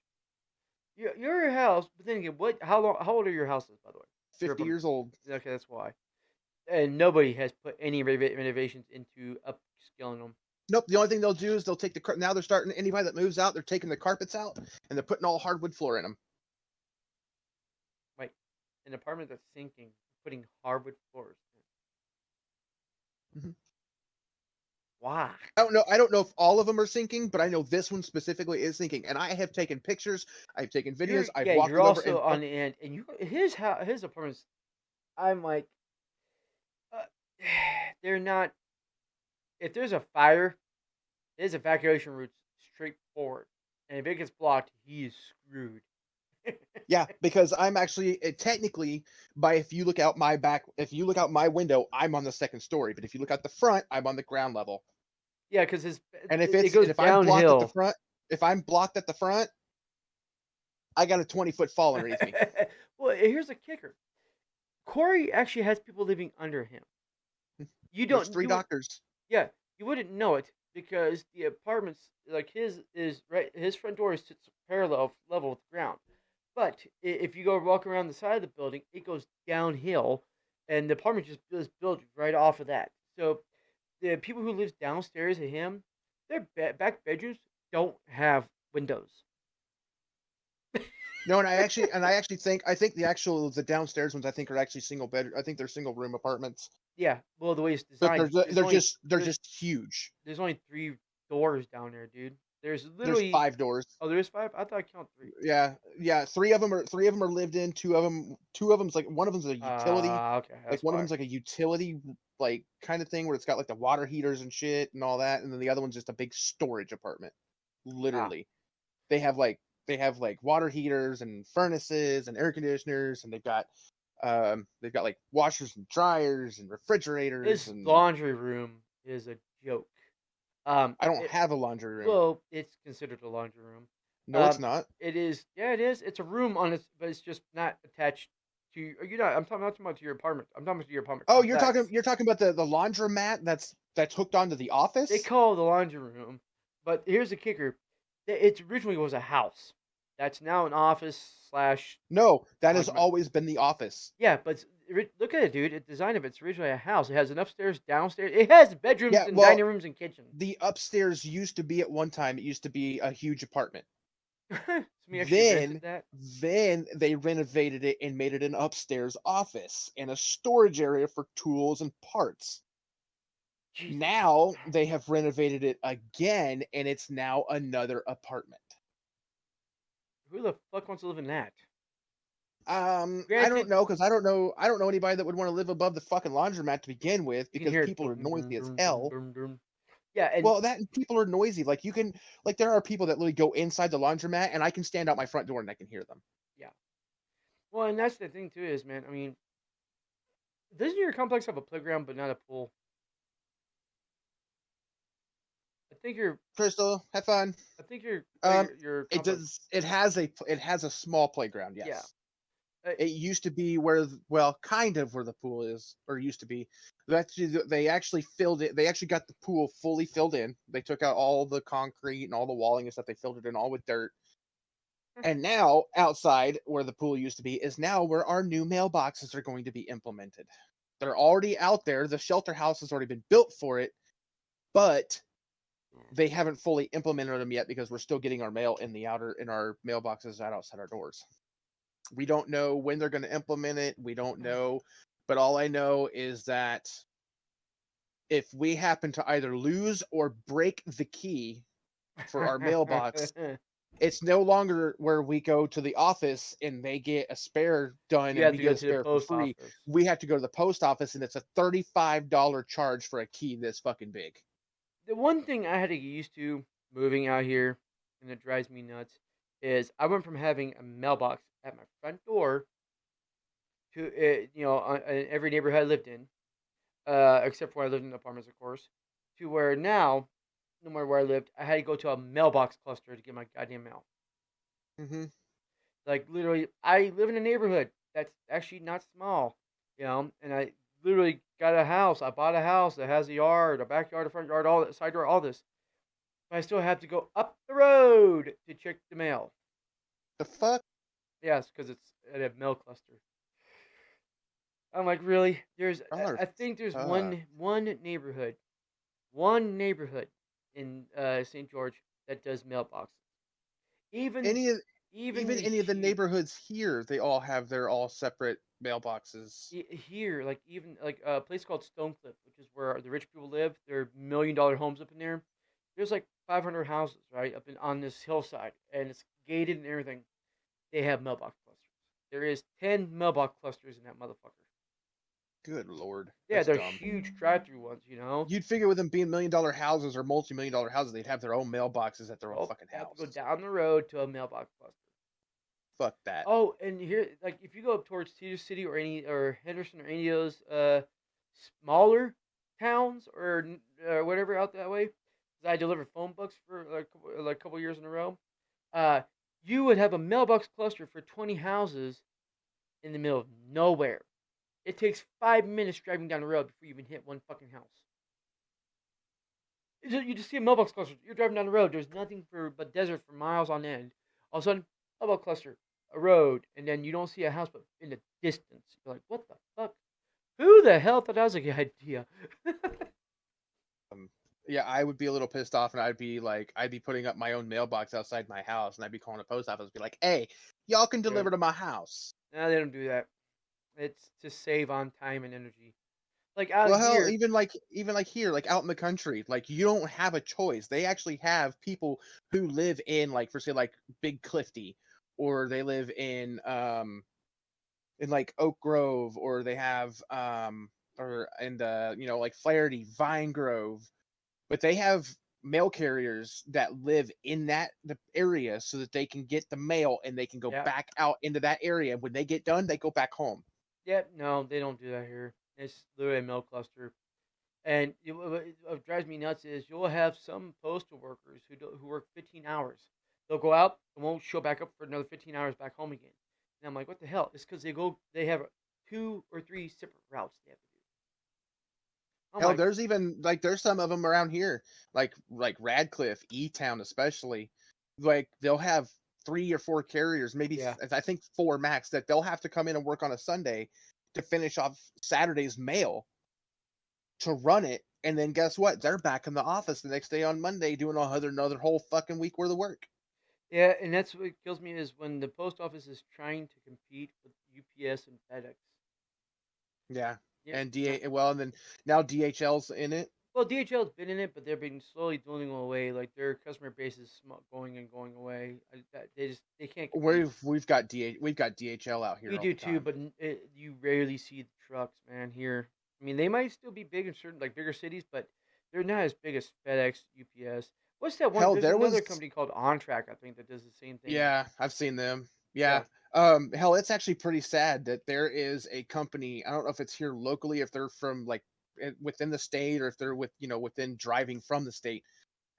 Speaker 1: Your house, but then again, what? How long? How old are your houses, by the way? Your
Speaker 2: 50
Speaker 1: apartments.
Speaker 2: years old.
Speaker 1: Okay, that's why. And nobody has put any renovations into upscaling them.
Speaker 2: Nope. The only thing they'll do is they'll take now they're starting anybody that moves out, they're taking the carpets out and they're putting all hardwood floor in them.
Speaker 1: Like an apartment that's sinking, putting hardwood floors.
Speaker 2: Mhm.
Speaker 1: Why?
Speaker 2: I don't know if all of them are sinking, but I know this one specifically is sinking. And I have taken pictures, I've taken videos, I've walked
Speaker 1: You're
Speaker 2: it over,
Speaker 1: also
Speaker 2: and
Speaker 1: on the end, and his apartments. I'm like, uh, they're not. If there's a fire, his evacuation route's straightforward, and if it gets blocked, he is screwed.
Speaker 2: yeah, because I'm actually technically by if you look out my window, I'm on the second story. But if you look out the front, I'm on the ground level.
Speaker 1: Yeah, because
Speaker 2: And
Speaker 1: it goes
Speaker 2: if I'm blocked at the
Speaker 1: downhill.
Speaker 2: front, if I'm blocked at the front, I got a 20-foot fall underneath me.
Speaker 1: Well, here's a kicker. Corey actually has people living under him. You
Speaker 2: There's
Speaker 1: don't.
Speaker 2: three
Speaker 1: You would.
Speaker 2: doctors.
Speaker 1: Yeah, you wouldn't know it because the apartments, like his, is right. His front door sits parallel level with the ground. But if you go walk around the side of the building, it goes downhill, and the apartment just is built right off of that. So the people who live downstairs of him, their back bedrooms don't have windows.
Speaker 2: No, and I actually think the downstairs ones I think are actually single bed. I think they're single room apartments.
Speaker 1: Yeah, well, the way it's
Speaker 2: But
Speaker 1: designed,
Speaker 2: they're just huge.
Speaker 1: there's only three doors down there, dude. There's
Speaker 2: There's
Speaker 1: literally
Speaker 2: 5 doors.
Speaker 1: oh, there is five. I thought I count three.
Speaker 2: Yeah, yeah. Three of them are lived in. Two of them's like one of them's a utility.
Speaker 1: Okay,
Speaker 2: Like
Speaker 1: that's
Speaker 2: one of
Speaker 1: why.
Speaker 2: them's like a utility like kind of thing where it's got like the water heaters and shit and all that, and then the other one's just a big storage apartment.
Speaker 1: Ah,
Speaker 2: Literally, they have like they have like water heaters and furnaces and air conditioners, and they've got like washers and dryers and refrigerators,
Speaker 1: His
Speaker 2: and
Speaker 1: laundry room is a joke.
Speaker 2: I don't
Speaker 1: It,
Speaker 2: have a laundry room.
Speaker 1: well, it's considered a laundry room.
Speaker 2: No, it's
Speaker 1: Um,
Speaker 2: not.
Speaker 1: it is. Yeah, it is. It's a room on its, but it's just not attached to. You're not. I'm talking not talking about to your apartment. I'm talking about to your apartment
Speaker 2: Oh,
Speaker 1: complex.
Speaker 2: you're talking about the laundromat that's hooked onto the
Speaker 1: They
Speaker 2: office.
Speaker 1: call it the laundry room, but here's the kicker: it originally was a house. That's now an office slash
Speaker 2: No, that has
Speaker 1: laundromat.
Speaker 2: always been the office.
Speaker 1: Yeah, but look at it, dude. The design of it's originally a house. It has an upstairs, downstairs. It has bedrooms
Speaker 2: Yeah,
Speaker 1: and
Speaker 2: well,
Speaker 1: dining rooms and kitchen.
Speaker 2: the upstairs used to be at one time. It used to be a huge apartment.
Speaker 1: Somebody actually rented
Speaker 2: Then
Speaker 1: that.
Speaker 2: then they renovated it and made it an upstairs office and a storage area for tools and parts.
Speaker 1: Jesus.
Speaker 2: Now they have renovated it again and it's now another apartment.
Speaker 1: Who the fuck wants to live in that?
Speaker 2: I don't
Speaker 1: Granted,
Speaker 2: know because I don't know anybody that would want to live above the fucking laundromat to begin with
Speaker 1: you can
Speaker 2: because
Speaker 1: hear it.
Speaker 2: people are
Speaker 1: Dum,
Speaker 2: noisy
Speaker 1: dum,
Speaker 2: as
Speaker 1: dum, dum,
Speaker 2: hell.
Speaker 1: dum, dum. Yeah, and
Speaker 2: Well, that and people are noisy. Like you can like there are people that literally go inside the laundromat and I can stand out my front door and I can hear them.
Speaker 1: yeah. Well, and that's the thing too is, man. I mean, doesn't your complex have a playground but not a pool? I think your
Speaker 2: Crystal, have fun.
Speaker 1: I think your
Speaker 2: Um,
Speaker 1: your
Speaker 2: it
Speaker 1: complex.
Speaker 2: does. It has a small playground.
Speaker 1: Yeah.
Speaker 2: Yes,
Speaker 1: Uh,
Speaker 2: it used to be where well, kind of where the pool is, or used to be. They actually filled it. They actually got the pool fully filled in. They took out all the concrete and all the walling and stuff. They filled it in all with dirt. And now outside where the pool used to be is now where our new mailboxes are going to be implemented. They're already out there. The shelter house has already been built for it, but they haven't fully implemented them yet because we're still getting our mail in our mailboxes out outside our doors. We don't know when they're going to implement it. We don't know, but all I know is that if we happen to either lose or break the key for our mailbox, it's no longer where we go to the office and they get a spare done
Speaker 1: you
Speaker 2: and
Speaker 1: have
Speaker 2: we
Speaker 1: to go
Speaker 2: get a
Speaker 1: to the
Speaker 2: spare for
Speaker 1: post
Speaker 2: free.
Speaker 1: office.
Speaker 2: We have to go to the post office and it's a $35 charge for a key this fucking big.
Speaker 1: The one thing I had to get used to moving out here, and it drives me nuts, is I went from having a mailbox at my front door to in every neighborhood I lived in, except for where I lived in apartments, of course, to where now, no matter where I lived, I had to go to a mailbox cluster to get my goddamn mail.
Speaker 2: Mm-hmm.
Speaker 1: Like literally, I live in a neighborhood that's actually not small, and I literally got a house. I bought a house that has a yard, a backyard, a front yard, all that side door, all this. But I still have to go up the road to check the mail.
Speaker 2: The fuck?
Speaker 1: Yes, because it's at a mail cluster. I'm like, really?
Speaker 2: Dollar
Speaker 1: I think there's
Speaker 2: fuck.
Speaker 1: one neighborhood in St. George that does mailboxes. Even
Speaker 2: Any of
Speaker 1: even
Speaker 2: even
Speaker 1: the
Speaker 2: any of the
Speaker 1: huge
Speaker 2: neighborhoods here, they all have their all separate mailboxes.
Speaker 1: here, like even like a place called Stonecliff, which is where the rich people live. There are $1 million homes up in there. There's like 500 houses right up in on this hillside, and it's gated and everything. They have mailbox clusters. There is 10 mailbox clusters in that motherfucker.
Speaker 2: Good lord,
Speaker 1: Yeah,
Speaker 2: that's
Speaker 1: they're
Speaker 2: dumb.
Speaker 1: huge drive-through ones.
Speaker 2: You'd figure with them being $1 million houses or multi-million-dollar houses, they'd have their own mailboxes at their own
Speaker 1: Well,
Speaker 2: fucking
Speaker 1: I have to go
Speaker 2: house.
Speaker 1: down the road to a mailbox cluster.
Speaker 2: Fuck that.
Speaker 1: Oh, and here, like, if you go up towards Cedar City or Henderson or any of those smaller towns or whatever out that way, 'cause I delivered phone books for like a couple years in a row. Uh, you would have a mailbox cluster for 20 houses in the middle of nowhere. It takes 5 minutes driving down the road before you even hit one fucking house. You just see a mailbox cluster. You're driving down the road. There's nothing but desert for miles on end. All of a sudden, mailbox cluster, a road, and then you don't see a house, but in the distance, you're like, "What the fuck? Who the hell thought that was a good idea?"
Speaker 2: Yeah, I would be a little pissed off, and I'd be putting up my own mailbox outside my house, and I'd be calling the post office, be like, "Hey, y'all can
Speaker 1: Yeah.
Speaker 2: deliver to my house."
Speaker 1: No, they don't do that. It's to save on time and energy. Like out
Speaker 2: Well, hell,
Speaker 1: here,
Speaker 2: even like here, like out in the country, like you don't have a choice. They actually have people who live in like for say like Big Clifty, or they live in like Oak Grove, or they have or in the like Flaherty, Vine Grove, but they have mail carriers that live in the area so that they can get the mail and they can go
Speaker 1: Yeah.
Speaker 2: back out into that area. When they get done, they go back home.
Speaker 1: Yep. No, they don't do that here. It's literally a mail cluster. And what drives me nuts is you'll have some postal workers who work 15 hours. They'll go out and won't show back up for another 15 hours back home again. And I'm like, what the hell? It's because they have 2 or 3 separate routes they have to do. I'm
Speaker 2: Hell,
Speaker 1: like,
Speaker 2: there's even like there's some of them around here, like Radcliffe, E Town especially. Like they'll have 3 or 4 carriers, maybe
Speaker 1: yeah,
Speaker 2: I think 4 max, that they'll have to come in and work on a Sunday to finish off Saturday's mail to run it, and then guess what? They're back in the office the next day on Monday doing another whole fucking week worth of work.
Speaker 1: yeah, and that's what kills me is when the post office is trying to compete with UPS and FedEx.
Speaker 2: Yeah,
Speaker 1: Yep.
Speaker 2: and and then now DHL's in it.
Speaker 1: Well, DHL's been in it, but they're being slowly dwindling away. Like their customer base is going and going away. They can't compete.
Speaker 2: We've got DHL out here
Speaker 1: We
Speaker 2: all
Speaker 1: do
Speaker 2: the
Speaker 1: too,
Speaker 2: time.
Speaker 1: but you rarely see the trucks, man. Here, I mean, they might still be big in certain like bigger cities, but they're not as big as FedEx, UPS. What's that one?
Speaker 2: Hell,
Speaker 1: There's
Speaker 2: there
Speaker 1: another
Speaker 2: was
Speaker 1: company called OnTrack, I think, that does the same thing.
Speaker 2: Yeah, I've seen them.
Speaker 1: Yeah.
Speaker 2: Yeah. Hell, it's actually pretty sad that there is a company. I don't know if it's here locally, if they're from like within the state, or if they're within driving from the state.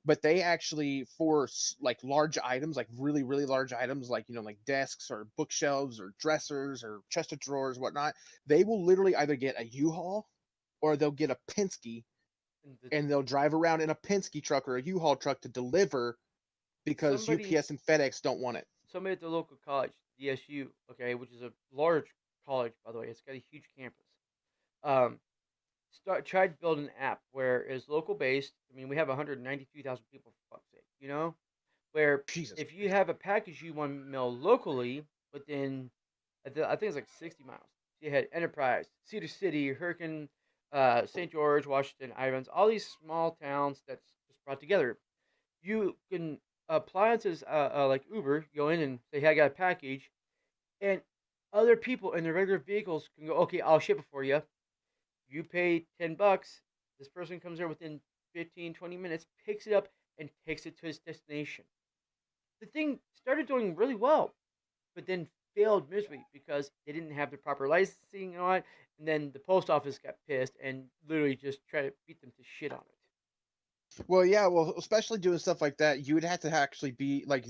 Speaker 2: But they actually for like large items, like really really large items, like like desks or bookshelves or dressers or chest of drawers, whatnot. They will literally either get a U-Haul or they'll get a Penske,
Speaker 1: And the,
Speaker 2: and they'll drive around in a Penske truck or a U-Haul truck to deliver because
Speaker 1: somebody
Speaker 2: UPS and FedEx don't want it.
Speaker 1: somebody at the local college, DSU, okay, which is a large college by the way. It's got a huge campus. Um, tried to build an app where it's local based. I mean, we have 193,000 people for fuck's sake, where
Speaker 2: Jesus.
Speaker 1: if you have a package you want to mail locally within, I think it's like 60 miles. So you had Enterprise, Cedar City, Hurricane, St. George, Washington, Irons, all these small towns that's just brought together. You can apply it as like Uber, go in and say, hey, I got a package, and other people in their regular vehicles can go, okay, I'll ship it for you. You pay $10. This person comes there within 15, 20 minutes, picks it up, and takes it to his destination. The thing started doing really well, but then failed miserably because they didn't have the proper licensing on it. And then the post office got pissed and literally just tried to beat them to shit on it.
Speaker 2: Well, yeah, well, especially doing stuff like that, you would have to actually be like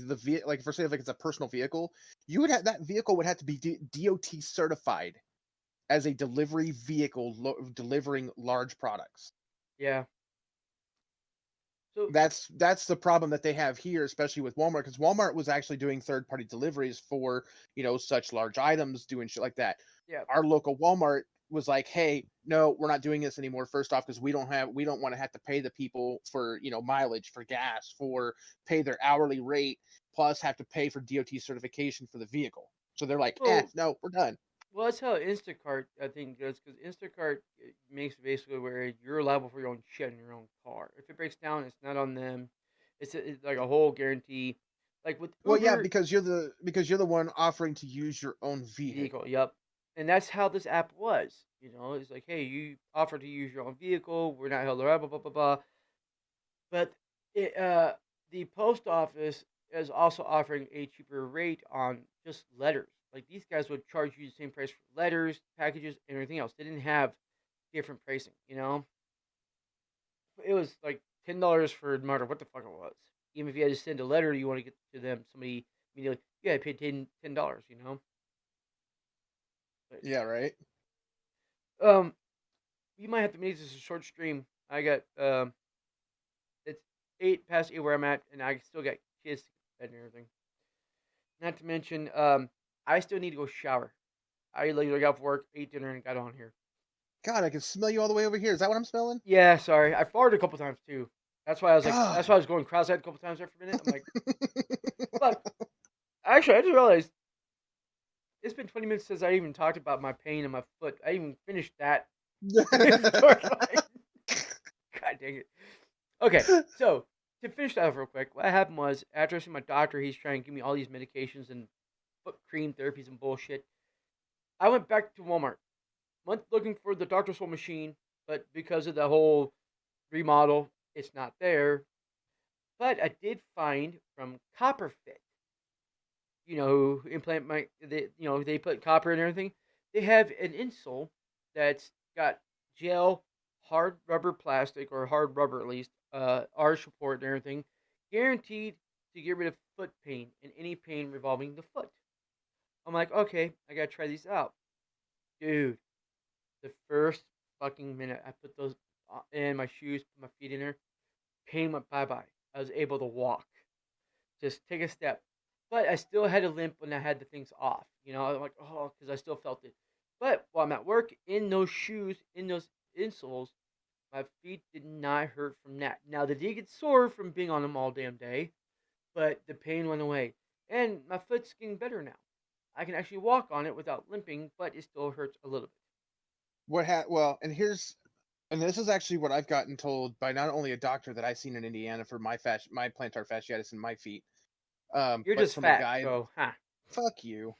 Speaker 2: like for say if like it's a personal vehicle, you would have that vehicle would have to be DOT certified as a delivery vehicle delivering large products.
Speaker 1: Yeah. So
Speaker 2: That's the problem that they have here, especially with Walmart, because Walmart was actually doing third party deliveries for such large items, doing shit like that.
Speaker 1: yeah.
Speaker 2: Our local Walmart was like, hey, no, we're not doing this anymore. First off, because we don't want to have to pay the people for mileage, for gas, for pay their hourly rate, plus have to pay for DOT certification for the vehicle. So they're like,
Speaker 1: Well,
Speaker 2: no, we're done.
Speaker 1: well, that's how Instacart I think goes because Instacart makes it basically where you're liable for your own shit in your own car. If it breaks down, it's not on them. It's like a whole guarantee. Like with
Speaker 2: Well, yeah,
Speaker 1: Uber
Speaker 2: because you're the one offering to use your own vehicle.
Speaker 1: vehicle, yep. And that's how this app was. It's like, hey, you offer to use your own vehicle. We're not held liable, blah blah blah. But the post office is also offering a cheaper rate on just letters. Like these guys would charge you the same price for letters, packages, and everything else. They didn't have different pricing. It was like $10 for no matter what the fuck it was. Even if you had to send a letter, you want to get to them, somebody immediately, yeah, I paid $10. But
Speaker 2: Yeah, right.
Speaker 1: you might have to make this a short stream. I got it's 8 past 8 where I'm at, and I still got kids to bed and everything. Not to mention, I still need to go shower. I literally got off work, ate dinner, and got on here.
Speaker 2: God, I can smell you all the way over here. Is that what I'm smelling?
Speaker 1: Yeah, sorry, I farted a couple times too. That's why I was like, that's
Speaker 2: God.
Speaker 1: why I was going cross-eyed a couple times there for a minute. I'm like, but actually, I just realized it's been 20 minutes since I even talked about my pain in my foot. I even finished that. God dang it. Okay, so to finish that off real quick, what happened was after I see my doctor, he's trying to give me all these medications and foot cream therapies and bullshit. I went back to Walmart, went looking for the Dr. Soul machine, but because of the whole remodel, it's not there. But I did find from Copperfit, who implant they put copper and everything. They have an insole that's got gel, hard rubber plastic, or hard rubber at least, arch support and everything, guaranteed to get rid of foot pain and any pain revolving the foot. I'm like, okay, I gotta try these out. Dude, the first fucking minute I put those in my shoes, put my feet in there, pain went bye bye. I was able to walk, just take a step. But I still had a limp when I had the things off. I'm like, oh, because I still felt it. But while I'm at work, in those shoes, in those insoles, my feet did not hurt from that. Now, they did get sore from being on them all damn day, but the pain went away. And my foot's getting better now. I can actually walk on it without limping, but it still hurts a little bit.
Speaker 2: Well, and this is actually what I've gotten told by not only a doctor that I've seen in Indiana for my plantar fasciitis in my feet,
Speaker 1: You're
Speaker 2: but
Speaker 1: just
Speaker 2: from a
Speaker 1: fat,
Speaker 2: guy,
Speaker 1: so, huh.
Speaker 2: fuck you,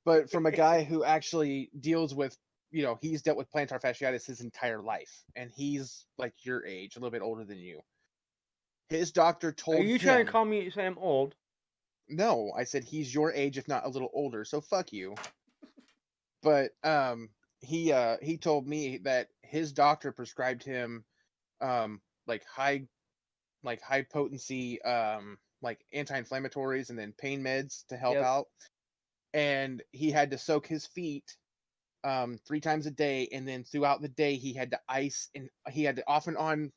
Speaker 2: but from a guy who actually deals with, he's dealt with plantar fasciitis his entire life, and he's like your age, a little bit older than you. His doctor
Speaker 1: Are
Speaker 2: told
Speaker 1: you trying to
Speaker 2: him,
Speaker 1: call me say I'm old?
Speaker 2: no, I said he's your age, if not a little older, so fuck you. But he told me that his doctor prescribed him um like high high potency like anti-inflammatories and then pain meds to help
Speaker 1: Yep.
Speaker 2: out, and he had to soak his feet 3 times a day, and then throughout the day he had to ice, and he had to off and on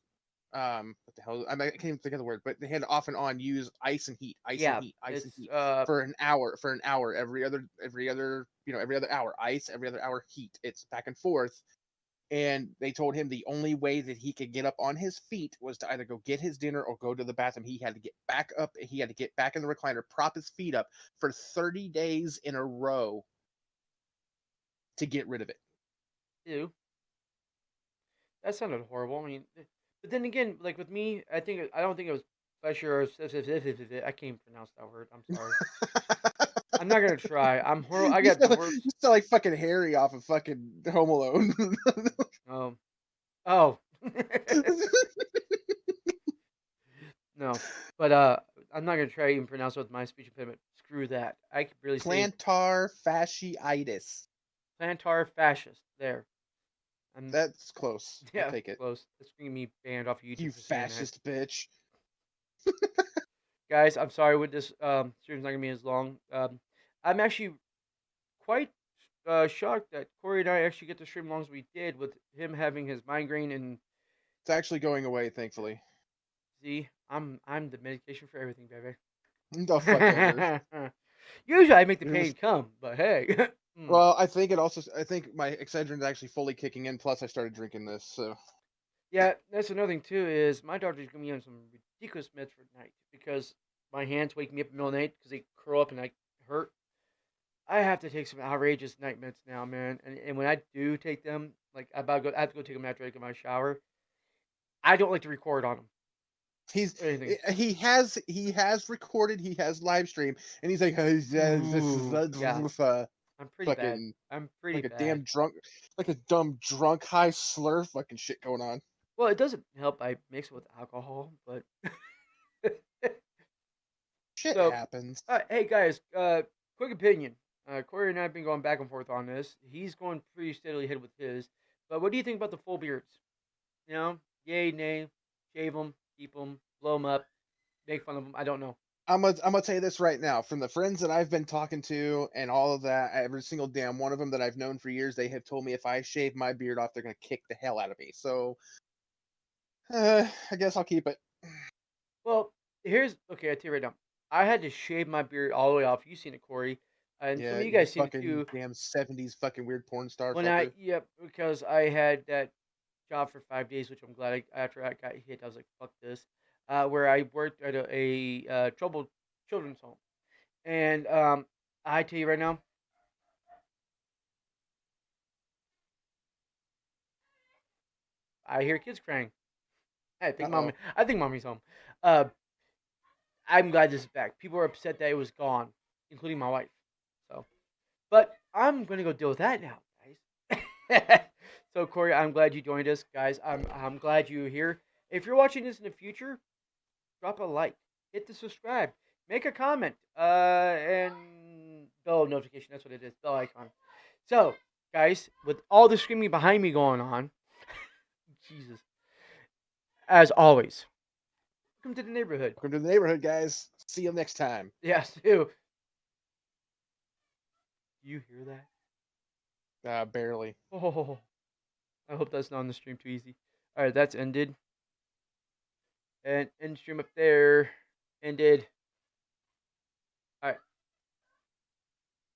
Speaker 2: what the hell, I can't even think of the word, but they had to off and on use ice and heat, ice and
Speaker 1: Yeah,
Speaker 2: heat, ice and
Speaker 1: it's
Speaker 2: heat for an hour every other hour, ice, every other hour heat. It's back and forth. And they told him the only way that he could get up on his feet was to either go get his dinner or go to the bathroom. He had to get back up. He had to get back in the recliner, prop his feet up for 30 days in a row to get rid of it.
Speaker 1: ew. That sounded horrible. I mean, but then again, like with me, I don't think it was pleasure or I can't even pronounce that word. I'm sorry. I'm not gonna try. I'm horrible. I
Speaker 2: You
Speaker 1: got the
Speaker 2: sound,
Speaker 1: worst.
Speaker 2: you sound like fucking Harry off of fucking Home Alone.
Speaker 1: Um. Oh. No, but I'm not gonna try to even pronounce it with my speech impediment. Screw that. I could really say
Speaker 2: Plantar fasciitis.
Speaker 1: plantar fascist. There. I'm
Speaker 2: That's close. I'll
Speaker 1: yeah,
Speaker 2: take it.
Speaker 1: close. It's getting me banned off of
Speaker 2: You
Speaker 1: YouTube for saying that.
Speaker 2: fascist bitch.
Speaker 1: Guys, I'm sorry with this stream's not gonna be as long. I'm actually quite shocked that Corey and I actually get to stream as long as we did with him having his migraine and
Speaker 2: It's actually going away, thankfully.
Speaker 1: see, I'm the medication for everything, baby.
Speaker 2: The fuck ever.
Speaker 1: Usually I make the
Speaker 2: You're
Speaker 1: pain
Speaker 2: just-
Speaker 1: come, but hey.
Speaker 2: Well, I think my Excedrin is actually fully kicking in. Plus, I started drinking this, so
Speaker 1: Yeah, that's another thing too. Is my doctor's gonna be on some ridiculous meds for night because my hands wake me up in the middle of the night because they curl up and I hurt. I have to take some outrageous night meds now, man. And when I do take them, like I have to go take them after I get my shower. I don't like to record on them.
Speaker 2: he's
Speaker 1: Anything.
Speaker 2: he has recorded, he has live stream, and he's like, "Hey, this is
Speaker 1: Yeah. I'm pretty bad.
Speaker 2: fucking
Speaker 1: I'm pretty
Speaker 2: like a
Speaker 1: bad.
Speaker 2: damn drunk, like a dumb drunk high slur fucking shit going on."
Speaker 1: Well, it doesn't help. I mix it with alcohol, but
Speaker 2: Shit
Speaker 1: so
Speaker 2: happens.
Speaker 1: hey guys, quick opinion. Corey and I have been going back and forth on this. He's going pretty steadily ahead with his. But what do you think about the full beards? Yay, nay, shave them, keep them, blow them up, make fun of them. I don't know.
Speaker 2: I'm gonna tell you this right now. From the friends that I've been talking to and all of that, every single damn one of them that I've known for years, they have told me if I shave my beard off, they're gonna kick the hell out of me. So, I guess I'll keep it.
Speaker 1: Well, okay. I tell you right now. I had to shave my beard all the way off. You've seen it, Corey, and some
Speaker 2: Yeah,
Speaker 1: of you
Speaker 2: you
Speaker 1: guys seen it
Speaker 2: fucking
Speaker 1: too.
Speaker 2: damn 70s fucking weird porn star
Speaker 1: When
Speaker 2: fucker.
Speaker 1: because I had that job for 5 days, which I'm glad after I got hit, I was like, fuck this. Where I worked at a troubled children's home, and I tell you right now, I hear kids crying.
Speaker 2: Uh-oh.
Speaker 1: I think mommy's home. Uh, I'm glad this is back. People are upset that it was gone, including my wife. So, but I'm gonna go deal with that now, guys. So Corey, I'm glad you joined us, guys. I'm glad you're here. If you're watching this in the future, drop a like, hit the subscribe, make a comment, and bell notification. That's what it is, bell icon. So, guys, with all the screaming behind me going on, Jesus, as always, welcome to the neighborhood.
Speaker 2: Welcome to the neighborhood, guys. See you next time.
Speaker 1: Yes, do you hear that?
Speaker 2: Barely.
Speaker 1: Oh, I hope that's not on the stream too easy. All right, that's ended. And end stream up there ended.